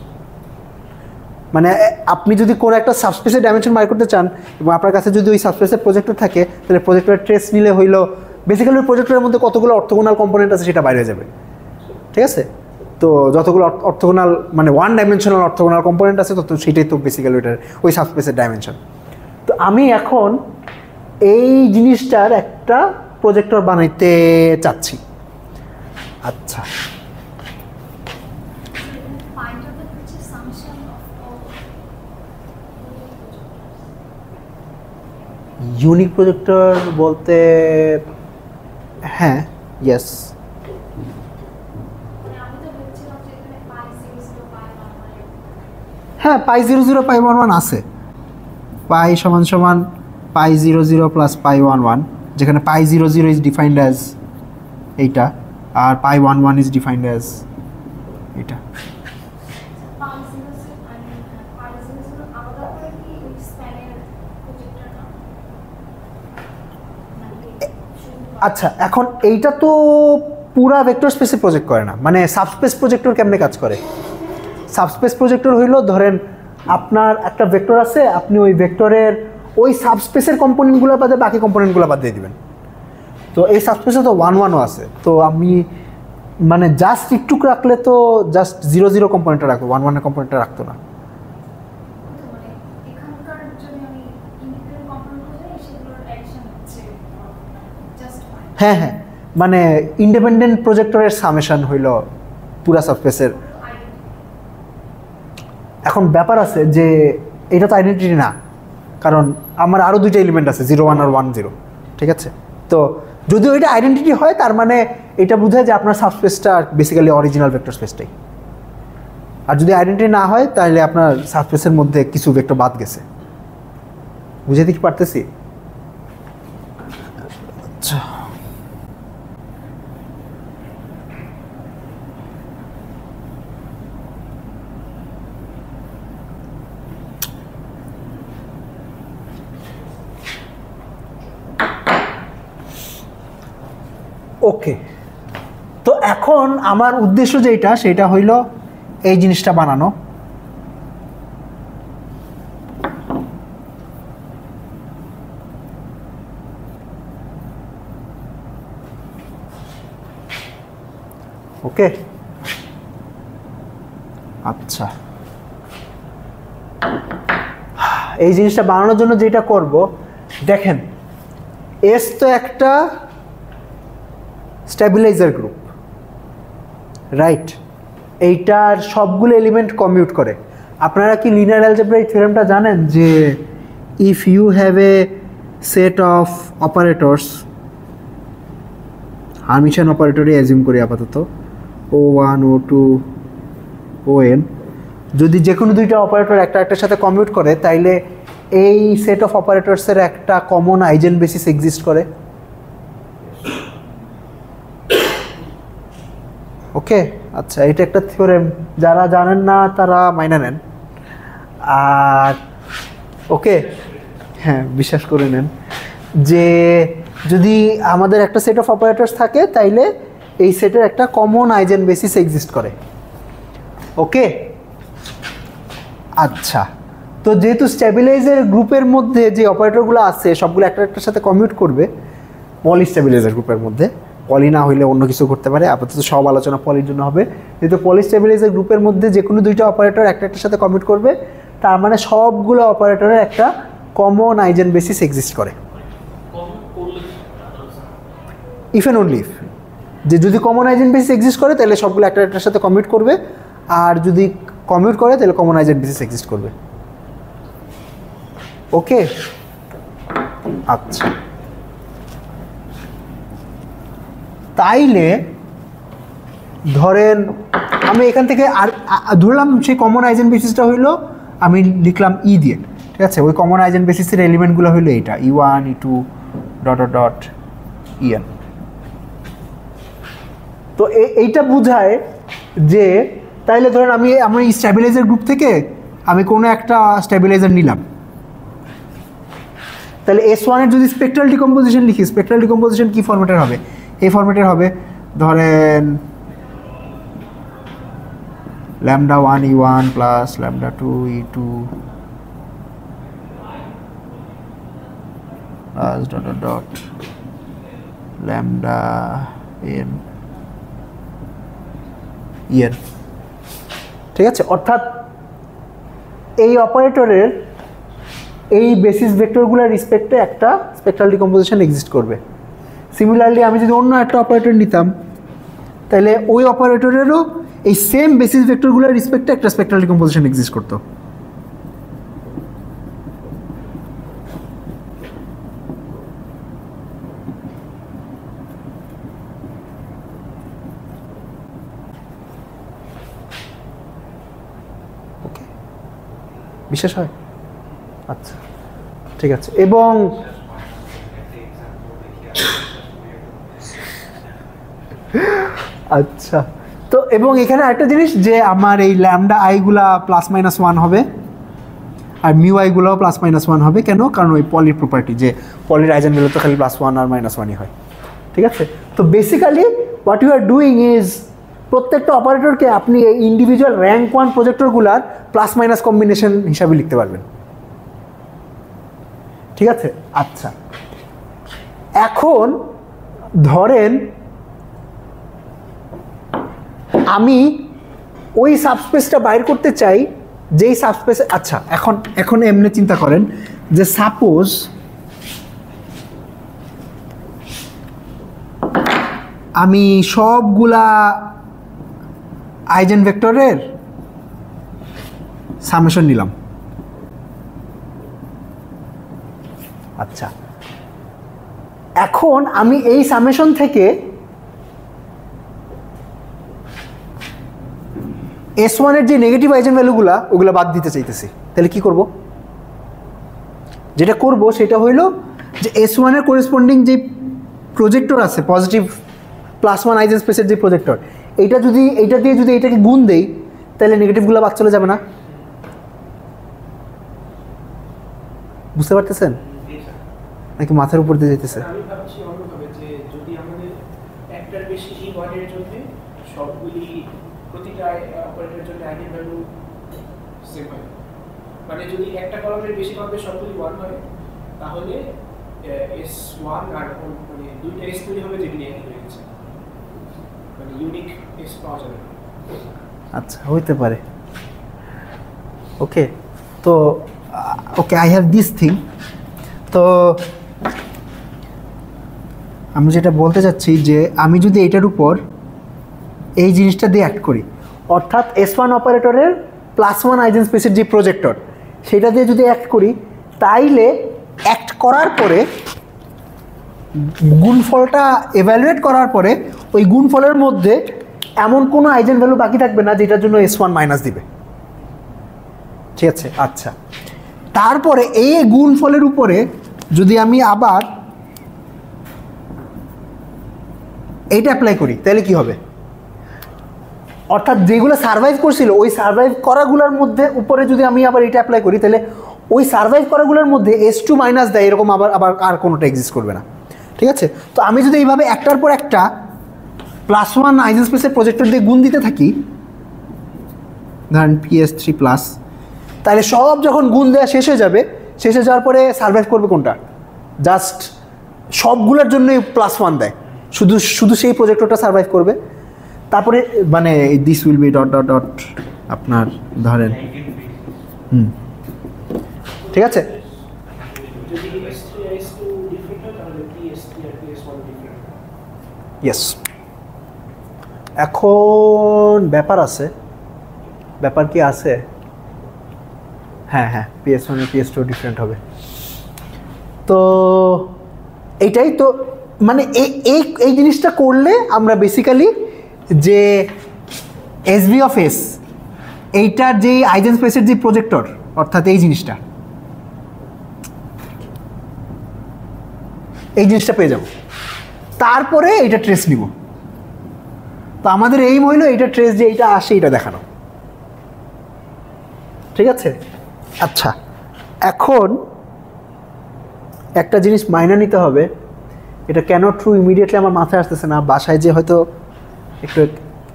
[SPEAKER 1] মানে আপনি যদি কোনো একটা সাবস্পেসের ডাইমেনশন বাইর করতে চান এবং আপনার কাছে যদি ওই সাবস্পেসের প্রজেক্টর থাকে তাহলে প্রজেক্টরের ট্রেস নিলে হইলো বেসিক্যালি ওই প্রজেক্টরের মধ্যে কতগুলো অর্থোগোনাল কম্পোনেন্ট আছে সেটা বাইরে যাবে, ঠিক আছে? তো যতগুলো অর্থোগোনাল মানে 1 ডাইমেনশনাল অর্থোগোনাল কম্পোনেন্ট আছে তত সেটাই তো বেসিক্যালি ওইটার ওই সাবস্পেসের ডাইমেনশন। তো আমি এখন এই জিনিসটার একটা প্রজেক্টর বানাইতে চাচ্ছি। আচ্ছা, ইউনিক প্রজেক্টর বলতে হ্যাঁ, ইয়েস। হ্যাঁ, পাই 0 0 পাই 1 1 আছে। পাই সমান সমান পাই 0 0 প্লাস পাই 1 1, যেখানে পাই 0 0 ইজ ডিফাইন্ড অ্যাজ এইটা আর পাই 1 1 ইজ ডিফাইন্ড অ্যাজ এটা। আচ্ছা, এখন এইটা তো পুরা ভেক্টর স্পেসে প্রজেক্ট করে না, মানে সাবস্পেস প্রজেক্টর কেমনে কাজ করে? সাবস্পেস প্রজেক্টর হইল ধরেন আপনার একটা ভেক্টর আছে, আপনি ওই ভেক্টরের ওই সাবস্পেসের কম্পোনেন্টগুলো বাদে বাকি কম্পোনেন্টগুলো বাদ দিয়ে দিবেন। তো এই সাবস্পেসে তো 1 1ও আছে, তো আমি মানে জাস্ট একটু রাখলে তো জাস্ট 0 0 কম্পোনেন্টটা রাখবো, 1 1 এর কম্পোনেন্টটা রাখতো না।
[SPEAKER 2] মানে এখানকার যদি আমি ইন্ডিপেন্ডেন্ট কম্পোনেন্ট বলি সেগুলোর অ্যাডিশন হচ্ছে জাস্ট
[SPEAKER 1] হ্যাঁ হ্যাঁ, মানে ইন্ডিপেন্ডেন্ট প্রজেক্টরের সামেশন হইল পুরা সাবস্পেসের। এখন ব্যাপার আছে যে এটা তো আইডেন্টিটি না, কারণ আমার আরও দুইটা এলিমেন্ট আছে 0 1 আর 1 0, ঠিক আছে? তো যদি ওইটা আইডেন্টিটি হয় তার মানে এটা বোঝায় যে আপনার সাবস্পেসটা বেসিক্যালি অরিজিনাল ভেক্টর স্পেসটাই। আর যদি আইডেন্টিটি না হয় তাহলে আপনার সাবস্পেসের মধ্যে কিছু ভেক্টর বাদ গেছে। বুঝাতে কি পারতেছি? আচ্ছা, ওকে। তো এখন আমার উদ্দেশ্য যেটা সেটা হইল এই জিনিসটা বানানো। ওকে, আচ্ছা, এই জিনিসটা বানানোর জন্য যেটা করব, দেখেন এস তো একটা স্ট্যাবিলাইজার গ্রুপ, রাইট? এইটার সবগুলো এলিমেন্ট কমিউট করে। আপনারা কি লিনিয়ার অ্যালজেব্রা এই থিওরেমটা জানেন যে if you have a set of operators, Hermitian অপারেটরই অ্যাজিউম করি আপাতত, O1 O2 ON, যদি যে কোনো দুইটা অপারেটর একটা একটার সাথে কমিউট করে তাইলে এই সেট অফ অপারেটরসের একটা কমন আইজেন বেসিস এক্সিস্ট করে। ওকে, আচ্ছা, এটা একটা থিওরেম, যারা জানেন না তারা মাইনা নেন। আর ওকে, হ্যাঁ, বিশ্বাস করে নেন যে যদি আমাদের একটা সেট অফ অপারেটরস থাকে তাইলে এই সেটের একটা কমন আইজেন বেসিস এক্সিস্ট করে। ওকে, আচ্ছা, তো যেহেতু স্ট্যাবিলাইজার গ্রুপের মধ্যে যে অপারেটরগুলো আছে সবগুলো একটা একটার সাথে কমিউট করবে, পলি স্ট্যাবিলাইজার গ্রুপের মধ্যে, পলি না হইলে অন্য কিছু করতে পারে, আপাতত সব আলোচনা পলির জন্য হবে। যেহেতু পলি স্ট্যাবিলাইজার গ্রুপের মধ্যে যে কোনো দুইটা অপারেটর একটা একটার সাথে কমিউট করবে, তার মানে সবগুলো অপারেটরের একটা কমন আইজেন বেসিস এক্সিস্ট করে। ইফ অ্যান্ড অনলি ইফ, যে যদি কমন আইজেন বেসিস এক্সিস্ট করে তাহলে সবগুলো একটা একটার সাথে কমিউট করবে, আর যদি কমিউট করে তাহলে কমন আইজেন বেসিস এক্সিস্ট করবে। ওকে, আচ্ছা, তাইলে ধরেন আমি এখান থেকে আর ধরলাম সেই কমন আইজেন বেসিসটা হইলো, আমি লিখলাম ই দিয়ে, ঠিক আছে? ওই কমন আইজেন বেসিসের এলিমেন্টগুলো হইলো এইটা E1 E2 dot dot EN। তো এইটা বোঝায় যে তাইলে ধরেন আমি স্ট্যাবিলাইজার গ্রুপ থেকে আমি কোনো একটা স্ট্যাবিলাইজার নিলাম, তাহলে S1 এর যদি স্পেকট্রাল ডিকম্পোজিশন লিখি, স্পেকট্রাল ডিকম্পোজিশন কি ফরম্যাটের হবে? এই ফরম্যাটের হবে, ধরেন λ1 E1 plus λ2 E2 plus dot dot dot lambda n EN, ঠিক আছে? অর্থাৎ এই অপারেটরের এই বেসিস ভেক্টরগুলোর রিসপেক্টে একটা স্পেকট্রাল ডিকম্পোজিশন এক্সিস্ট করবে। সিমিলারলি আমি যদি অন্য একটা অপারেটর নিতাম তাহলে ওই অপারেটরেরও এই সেম বেসিস ভেক্টরগুলোর রিসপেক্টে একটা স্পেকট্রাল ডিকম্পোজিশন এক্সিস্ট করতো। ওকে, বিশ্বাস হয়? আচ্ছা, ঠিক আছে। এবং আচ্ছা, তো এবং এখানে একটা জিনিস যে আমার এই ল্যামডা আইগুলা +-1 হবে আর মিউ আইগুলোও +-1 হবে। কেন? কারণ ওই পলির প্রপার্টি, যে পলির আইজেনভ্যালু তো খালি +1 আর -1ই হয়, ঠিক আছে? তো basically what you are doing is প্রত্যেকটা অপারেটরকে আপনি এই ইন্ডিভিজুয়াল র্যাঙ্ক 1 প্রজেক্টরগুলার +- কম্বিনেশন হিসাবে লিখতে পারবেন। ঠিক আছে। আচ্ছা, এখন ধরেন আমি ওই সাবস্পেসটা বাইর করতে চাই যেই সাবস্পেসে, আচ্ছা এখন এমনি চিন্তা করেন যে সাপোজ আমি সবগুলা আইজেন ভেক্টরের সামেশন নিলাম। আচ্ছা, এখন আমি এই সামেশন থেকে S1 এর যে নেগেটিভ আইজেন ভ্যালুগুলা ওগুলা বাদ দিতে চাইতেছি। তাহলে কি করব? যেটা করব সেটা হইল যে S1 এর করেসপন্ডিং যে প্রজেক্টর আছে পজিটিভ +1 আইজেন স্পেসের যে প্রজেক্টর, এইটা দিয়ে যদি এটাকে গুণ দেই তাহলে নেগেটিভগুলো বাদ চলে যাবে না? বুঝতে পারতেছেন নাকি মাথার উপর দিয়ে যেতেছে?
[SPEAKER 5] আমি ভাবছি অন্যভাবে যে যদি আমাদের একটার বেশি E1 এর জন্য সবগুলি প্রতিটা অপারেটরের জন্য আইগেন ভ্যালু সেম হয়, মানে যদি একটা কলামের বেশি পাবে সবগুলি 1 হয় তাহলে S1 আর মানে দুইটা S তৈরি হবে যেগুলি একই হয়ে গেছে, মানে ইউনিক S পাওয়া যাবে।
[SPEAKER 1] আচ্ছা, হইতে পারে। ওকে, তো okay I have this thing. তো আমি যেটা বলতে চাচ্ছি যে আমি যদি এটার উপর এই জিনিসটা দিয়ে অ্যাক্ট করি, অর্থাৎ S1 অপারেটরের +1 আইজেন স্পেসের যে প্রজেক্টর সেটা দিয়ে যদি অ্যাক্ট করি, তাইলে অ্যাক্ট করার পরে গুণফলটা এভ্যালুয়েট করার পরে ওই গুণফলের মধ্যে এমন কোনো আইজেন ভ্যালু বাকি থাকবে না যেটার জন্য S1 মাইনাস দিবে। ঠিক আছে। আচ্ছা, তারপরে এই গুণফলের উপরে যদি আমি আবার এইটা অ্যাপ্লাই করি তাহলে কি হবে? অর্থাৎ যেগুলো সার্ভাইভ করছিল ওই সার্ভাইভ করাগুলোর মধ্যে উপরে যদি আমি আবার এটা অ্যাপ্লাই করি তাহলে ওই সার্ভাইভ করাগুলোর মধ্যে S2 মাইনাস দেয়, এরকম আবার আর কোনোটা এক্সিস্ট করবে না। ঠিক আছে। তো আমি যদি এইভাবে একটার পর একটা +1 আইজেন স্পেসের প্রজেক্টর দিয়ে গুণ দিতে থাকি, ধরেন PS3+, তাহলে সব যখন গুণ দেওয়া শেষ হয়ে যাবে, শেষ হয়ে যাওয়ার পরে সার্ভাইভ করবে কোনটা? জাস্ট সবগুলোর জন্যই +1 দেয়, শুধু সেই প্রজেক্টরটা সার্ভাইভ করবে। তারপরে মানে this will B dot dot dot আপনার ধরেন ঠিক আছে।
[SPEAKER 5] যদি S3 আর S2 ডিফারেন্ট হয় তাহলে PS3 আর PS1 ডিফারেন্ট।
[SPEAKER 1] ইয়েস। এখন ব্যাপার কি আছে? হ্যাঁ, PS1 আর PS2 ডিফারেন্ট হবে। তো এইটাই তো, মানে এই জিনিসটা করলে আমরা বেসিক্যালি যে SV অফ S এইটার যে আইজেন স্পেসের যে প্রজেক্টর, অর্থাৎ এই জিনিসটা পেয়ে যাব। তারপরে এটা ট্রেস নিব। তো আমাদের এইম হইলো এইটা ট্রেস যে এইটা আসে এটা দেখানো। ঠিক আছে। আচ্ছা, এখন একটা জিনিস মাইনা নিতে হবে, এটা কেন ট্রু ইমিডিয়েটলি আমার মাথায় আসতেছে না, বাসায় যে হয়তো একটু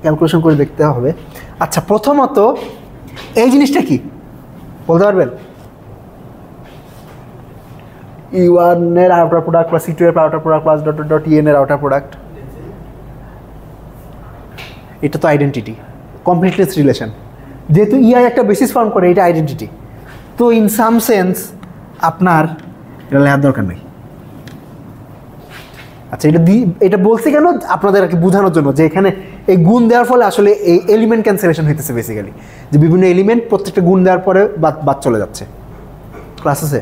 [SPEAKER 1] ক্যালকুলেশন করে দেখতে হবে। আচ্ছা, প্রথমত এই জিনিসটা কি বলতে পারবেন? E1 এর আউটার প্রোডাক্ট প্লাস E2 এর outer product plus dot dot EN এর আউটার প্রোডাক্ট, এটা তো আইডেন্টিটি, কমপ্লিটনেস রিলেশন। যেহেতু EI একটা বেসিস ফর্ম করে, এটা আইডেন্টিটি। তো ইন সাম সেন্স আপনার এটা লেখার দরকার নেই। আচ্ছা, এটা বলছি কেন? আপনাদের আর কি বোঝানোর জন্য যে এখানে এই গুণ দেওয়ার ফলে আসলে এই এলিমেন্ট ক্যান্সেলেশন হইতেছে বেসিক্যালি, যে বিভিন্ন এলিমেন্ট প্রত্যেকটা গুণ দেওয়ার পরে বাদ চলে যাচ্ছে। ক্লাস আছে?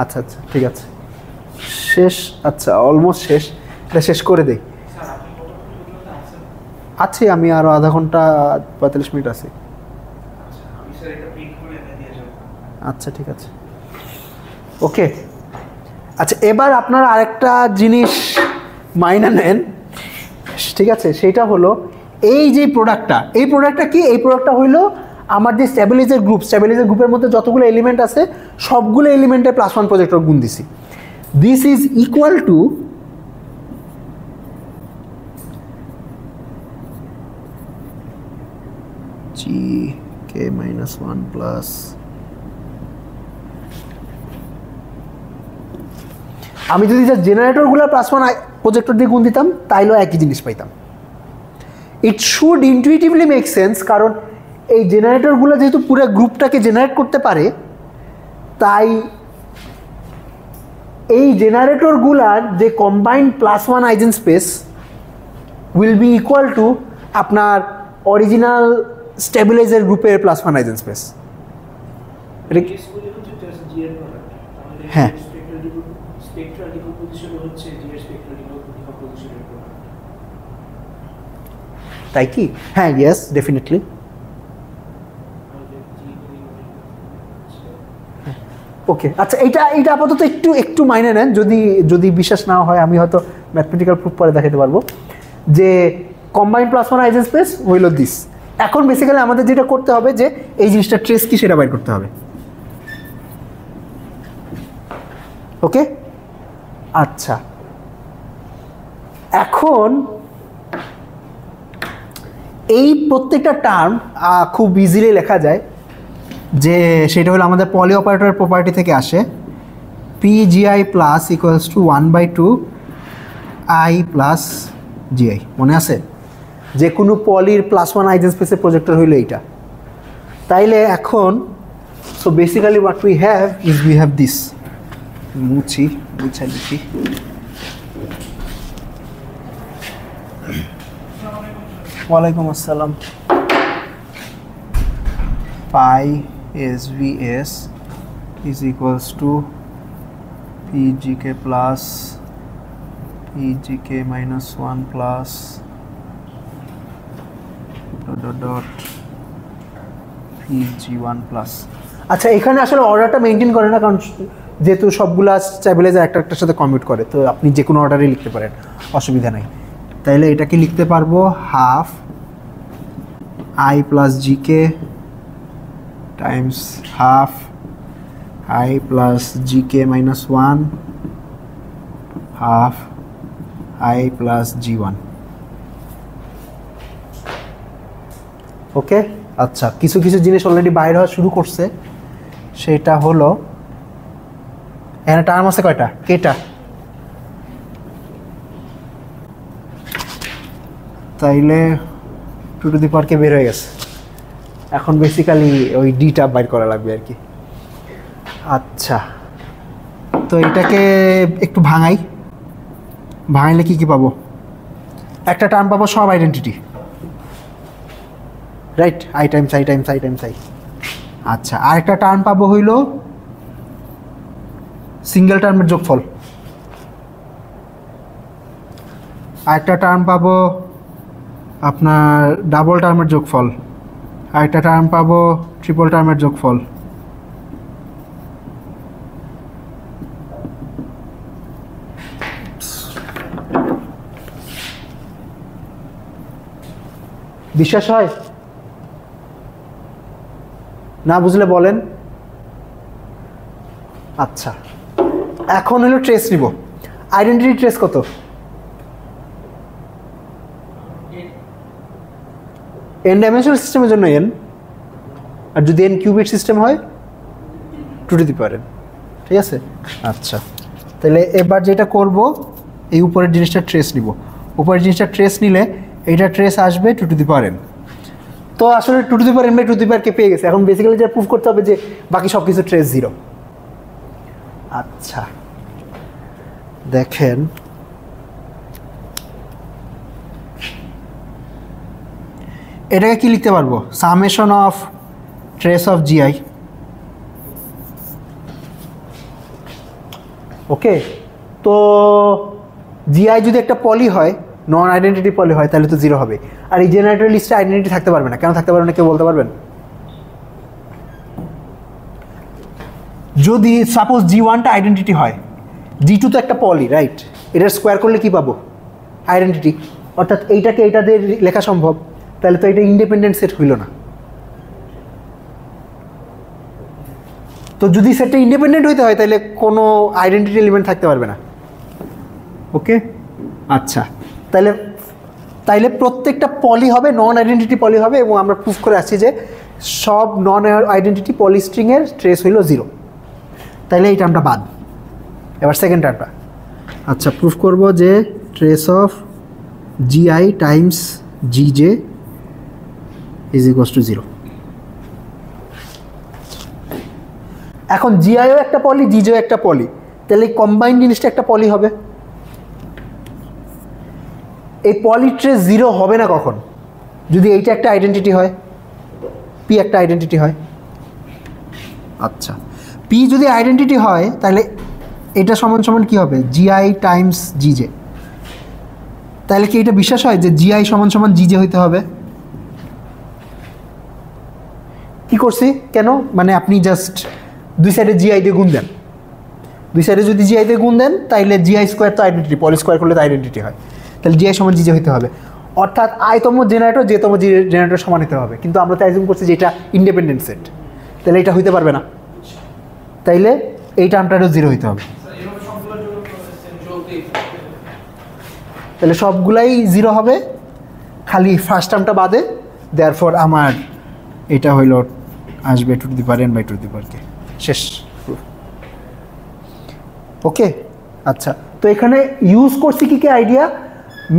[SPEAKER 1] আচ্ছা, ঠিক আছে, শেষ। আচ্ছা, অলমোস্ট শেষ। এটা শেষ করে দেই। আছি আমি আরও আধা ঘন্টা 45 মিনিট আছি। আচ্ছা, ঠিক আছে, ওকে। আচ্ছা, এবার আপনারা আরেকটা জিনিস মাইনা নেন, ঠিক আছে? সেটা হলো এই যে প্রোডাক্টটা, এই প্রোডাক্টটা কি? এই প্রোডাক্টটা হইলো আমার যে স্ট্যাবিলাইজার গ্রুপের মধ্যে যতগুলো এলিমেন্ট আছে সবগুলো এলিমেন্টে +1 প্রজেক্টর গুণ দিছি। This is equal to GK-1 plus আমি যদি যা জেনারেটরগুলো +1 প্রজেক্টর দিয়ে গুণ দিতাম তাইলেও একই জিনিস পাইতাম। ইট শুড ইনটুইটিভলি মেক সেন্স, কারণ এই জেনারেটরগুলো যেহেতু পুরো গ্রুপটাকে জেনারেট করতে পারে, তাই এই জেনারেটরগুলার যে combined +1 eigenspace will be equal to আপনার অরিজিনাল স্টেবিলাইজার গ্রুপের +1 আইজেনস্পেস।
[SPEAKER 5] কেসগুলি হচ্ছে জাস্ট জি এর প্রোডাক্ট। আমাদের
[SPEAKER 1] হ্যাঁ।
[SPEAKER 5] স্পেকট্রাল ডিকম্পোজিশন হচ্ছে জি এর স্পেকট্রাল ডিকম্পোজিশনের প্রোডাক্ট।
[SPEAKER 1] তাই কি? হ্যাঁ, ইয়েস, ডেফিনেটলি। ওকে, আচ্ছা, এইটা আপাতত একটু মাইনে নেন, যদি বিশ্বাস না হয় আমি হয়তো ম্যাথমেটিক্যাল প্রুফ পরে দেখাতে পারবো যে কম্বাইন্ড +1 আইজেনস্পেস হইল দিস। এখন বেসিক্যালি আমাদের যেটা করতে হবে যে এই জিনিসটা ট্রেস কি সেটা বাইর করতে হবে। ওকে, আচ্ছা, এখন এই প্রত্যেকটা টার্ম খুব ইজিলি লেখা যায়, যে সেটা হলো আমাদের পলি অপারেটরের প্রপার্টি থেকে আসে, PGI plus equals to 1/2 I plus GI। মনে আছে? যে কোনো পলির +1 আইজেনস্পেসের প্রজেক্টর হইলো এইটা। তাইলে এখন so basically what we have is we have this. মুছি বুঝা লিখি। ওয়ালাইকুম আসসালাম। Pi SVS is equals to PGK plus PGK minus 1 plus dot PG1 plus। আচ্ছা, এখানে আসলে অর্ডারটা মেনটেন করে না, কারণ যেহেতু সবগুলা স্ট্যাবিলাইজার একটার সাথে কমিউট করে, তো আপনি যে কোনো অর্ডারই লিখতে পারেন, অসুবিধা নাই। তাইলে এটাকে লিখতে পারবো half I plus GK times half I plus GK minus 1 half I plus G1। ওকে, আচ্ছা, কিছু জিনিস অলরেডি বাইরে হওয়া শুরু করছে, সেটা হলো এখানে টার্ম আছে কয়টা? কেটা। তাইলে 2 টু দি পাওয়ার কে বের হয়ে গেছে। এখন বেসিক্যালি ওই ডিটা বাইর করা লাগবে আর কি। আচ্ছা, তো এটাকে একটু ভাঙাইলে কি পাবো? একটা টার্ম পাবো সব identity, right? I Times I Times I Times I। আচ্ছা, আরেকটা টার্ম পাবো হইল সিঙ্গেল টার্মের যোগফল। আরেকটা টার্ম পাবো আপনার ডাবল টার্মের যোগফল। আরেকটা টার্ম পাবো ট্রিপল টার্মের যোগফল। বিশ্বাস হয়? না বুঝলে বলেন। আচ্ছা, এখন হলো ট্রেস নিব। আইডেন্টিটি ট্রেস কত? n ডাইমেনশনাল সিস্টেমের জন্য n, আর যদি n কিউবিট সিস্টেম হয় 2 টু দি পাওয়ার n। ঠিক আছে? আচ্ছা, তাহলে এবার যেটা করব, এই উপরের জিনিসটা ট্রেস নিব। উপরের জিনিসটা ট্রেস নিলে এইটা ট্রেস আসবে 2 টু দি পাওয়ার n। তো আসলে 2 to the power n by 2 to the power কে পেয়ে গেছে। এখন বেসিক্যালি যেটা প্রুভ করতে হবে যে বাকি সব কিছু ট্রেস 0। আচ্ছা, দেখেন এটাকে কি লিখতে পারবো? Summation of trace of GI। ওকে, তো GI যদি একটা পলি হয়, নন আইডেন্টিটি পলি হয়, তাহলে তো 0 হবে। আর এই জেনারেটর লিস্টে আইডেন্টিটি থাকতে পারবে না। কেন থাকতে পারবে না কেউ বলতে পারবেন? যদি সাপোজ G1টা আইডেন্টিটি হয়, G2 তো একটা পলি, রাইট? এটার স্কোয়ার করলে কি পাবো? আইডেন্টিটি। অর্থাৎ এইটাকে এইটা দিয়ে লেখা সম্ভব, তাহলে তো এটা ইন্ডিপেন্ডেন্ট সেট হইল না। তো যদি সেটটা ইন্ডিপেন্ডেন্ট হইতে হয়, তাহলে কোনো আইডেন্টিটি এলিমেন্ট থাকতে পারবে না। ওকে, আচ্ছা, তাইলে প্রত্যেকটা পলি হবে, নন আইডেন্টিটি পলি হবে, এবং আমরা প্রুফ করে আসছি যে সব নন আইডেন্টিটি পলি স্ট্রিংয়ের ট্রেস হইল 0। তাইলে এই টার্মটা বাদ। এবার সেকেন্ড টার্মটা, আচ্ছা প্রুফ করব যে trace of GI Times GJ is equals to 0। এখন GIও একটা পলি, GJও একটা পলি, তাহলে কম্বাইন্ড জিনিসটা একটা পলি হবে। এই পলি ট্রেস 0 হবে না কখন? যদি এইটা একটা আইডেন্টিটি হয়, P একটা আইডেন্টিটি হয়। আচ্ছা P যদি আইডেন্টিটি হয় তাহলে এটা সমান সমান কী হবে? GI Times GJ। তাহলে কি এটা বিশ্বাস হয় যে GI সমান সমান GJ হইতে হবে? কি করছি কেন? মানে আপনি জাস্ট দুই সাইডে GI দিয়ে গুণ দেন, দুই সাইডে যদি GI দিয়ে গুণ দেন তাহলে GI স্কোয়ার তো আইডেন্টিটি, পলি স্কোয়ার করলে তো আইডেন্টিটি হয়, তাহলে GI সমান GJ হইতে হবে। অর্থাৎ আইতম জেনারেটর জেতম জেনারেটর সমান হতে হবে। কিন্তু আমরা তো অ্যাজিউম করছি যে এটা ইন্ডিপেন্ডেন্ট সেট, তাহলে এটা হইতে পারবে না, তাইলে এই টার্মটারও 0 হইতে হবে। তাহলে সবগুলাই 0 হবে, খালি ফার্স্ট টার্মটা বাদে। দেয়ারফর আমার এটা হইল আসবে to the power n by to the power k। শেষ। ওকে আচ্ছা, তো এখানে ইউজ করছি কি কি আইডিয়া?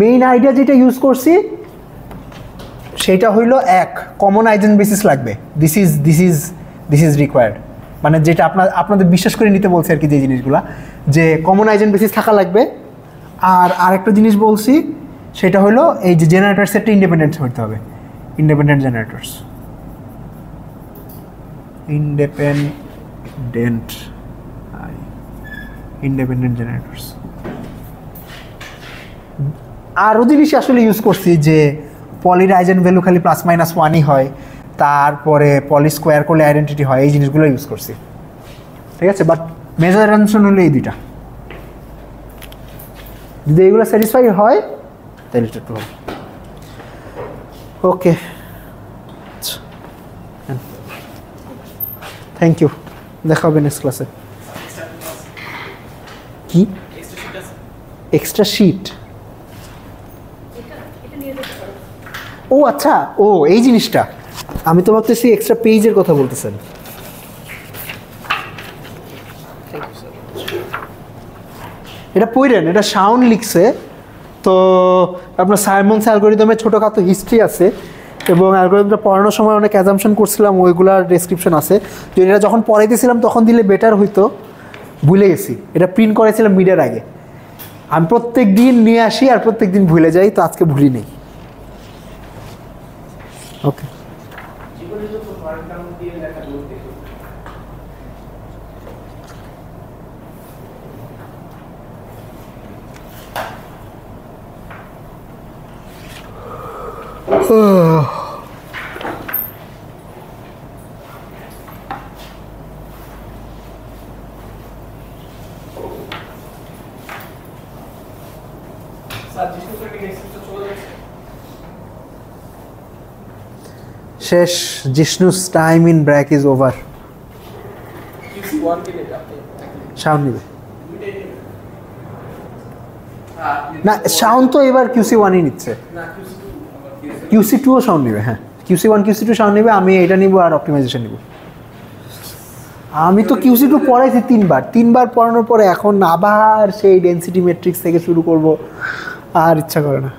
[SPEAKER 1] মেইন আইডিয়া যেটা ইউজ করছি সেটা হইল এক, কমন আইজেন বেসিস লাগবে। দিস ইজ রিকোয়ার্ড, মানে যেটা আপনাদের বিশ্বাস করে নিতে বলছে আর কি, যে জিনিসগুলা, যে কমন আইজেন বেসিস থাকা লাগবে। আর আরেকটা জিনিস বলছি সেটা হলো এই যে জেনারেটর সেটটা ইন্ডিপেন্ডেন্ট হতে হবে, ইন্ডিপেন্ডেন্ট জেনারেটরস, ইন্ডিপেন্ডেন্ট জেনারেটরস। আরও জিনিস আসলে ইউজ করছি যে পলির আইজেন ভ্যালু খালি +-1ই হয়, তারপরে পলি স্কোয়ার করলে আইডেন্টিটি হয়, এই জিনিসগুলো ইউজ করছি। ঠিক আছে, বাট মেজর অ্যানসার হলো এই দুইটা। যদি এইগুলো স্যাটিসফাই হয় তাহলে এটা টু হবে। ওকে, থ্যাংক ইউ, দেখা হবে নেক্সট ক্লাসে। কি এক্সট্রা শিট? ও আচ্ছা, ও এই জিনিসটা আমি তো ভাবতেছি এক্সট্রা পেজের কথা বলতেছেন। এটা পড়েন, এটা শাওন লিখছে। তো আপনার সাইমন্স অ্যালগরিদমের ছোটোখাটো হিস্ট্রি আছে, এবং অ্যালগরিদমটা পড়ানোর সময় অনেক অ্যাজাম্পশন করছিলাম, ওইগুলার ডেসক্রিপশন আছে। তো এটা যখন পড়াইতেছিলাম তখন দিলে বেটার হইতো, ভুলে গেছি। এটা প্রিন্ট করেছিলাম মিডের আগে। আমি প্রত্যেক দিন নিয়ে আসি আর প্রত্যেক দিন ভুলে যাই, তো আজকে ভুলি নেই। ওকে, শেষ। Jishnu's time in break is over. Shaon নিবে না? শাওন তো এবার QC1ই নিচ্ছে, QC2ও শাওন নিবে। হ্যাঁ, QC1 QC2 শাওন নিবে, আমি এটা নিব আর অপটিমাইজেশন নিব। আমি তো QC2 পড়াইছি তিনবার পড়ানোর পরে এখন আবার সেই ডেনসিটি ম্যাট্রিক্স থেকে শুরু করব, আর ইচ্ছা করে না।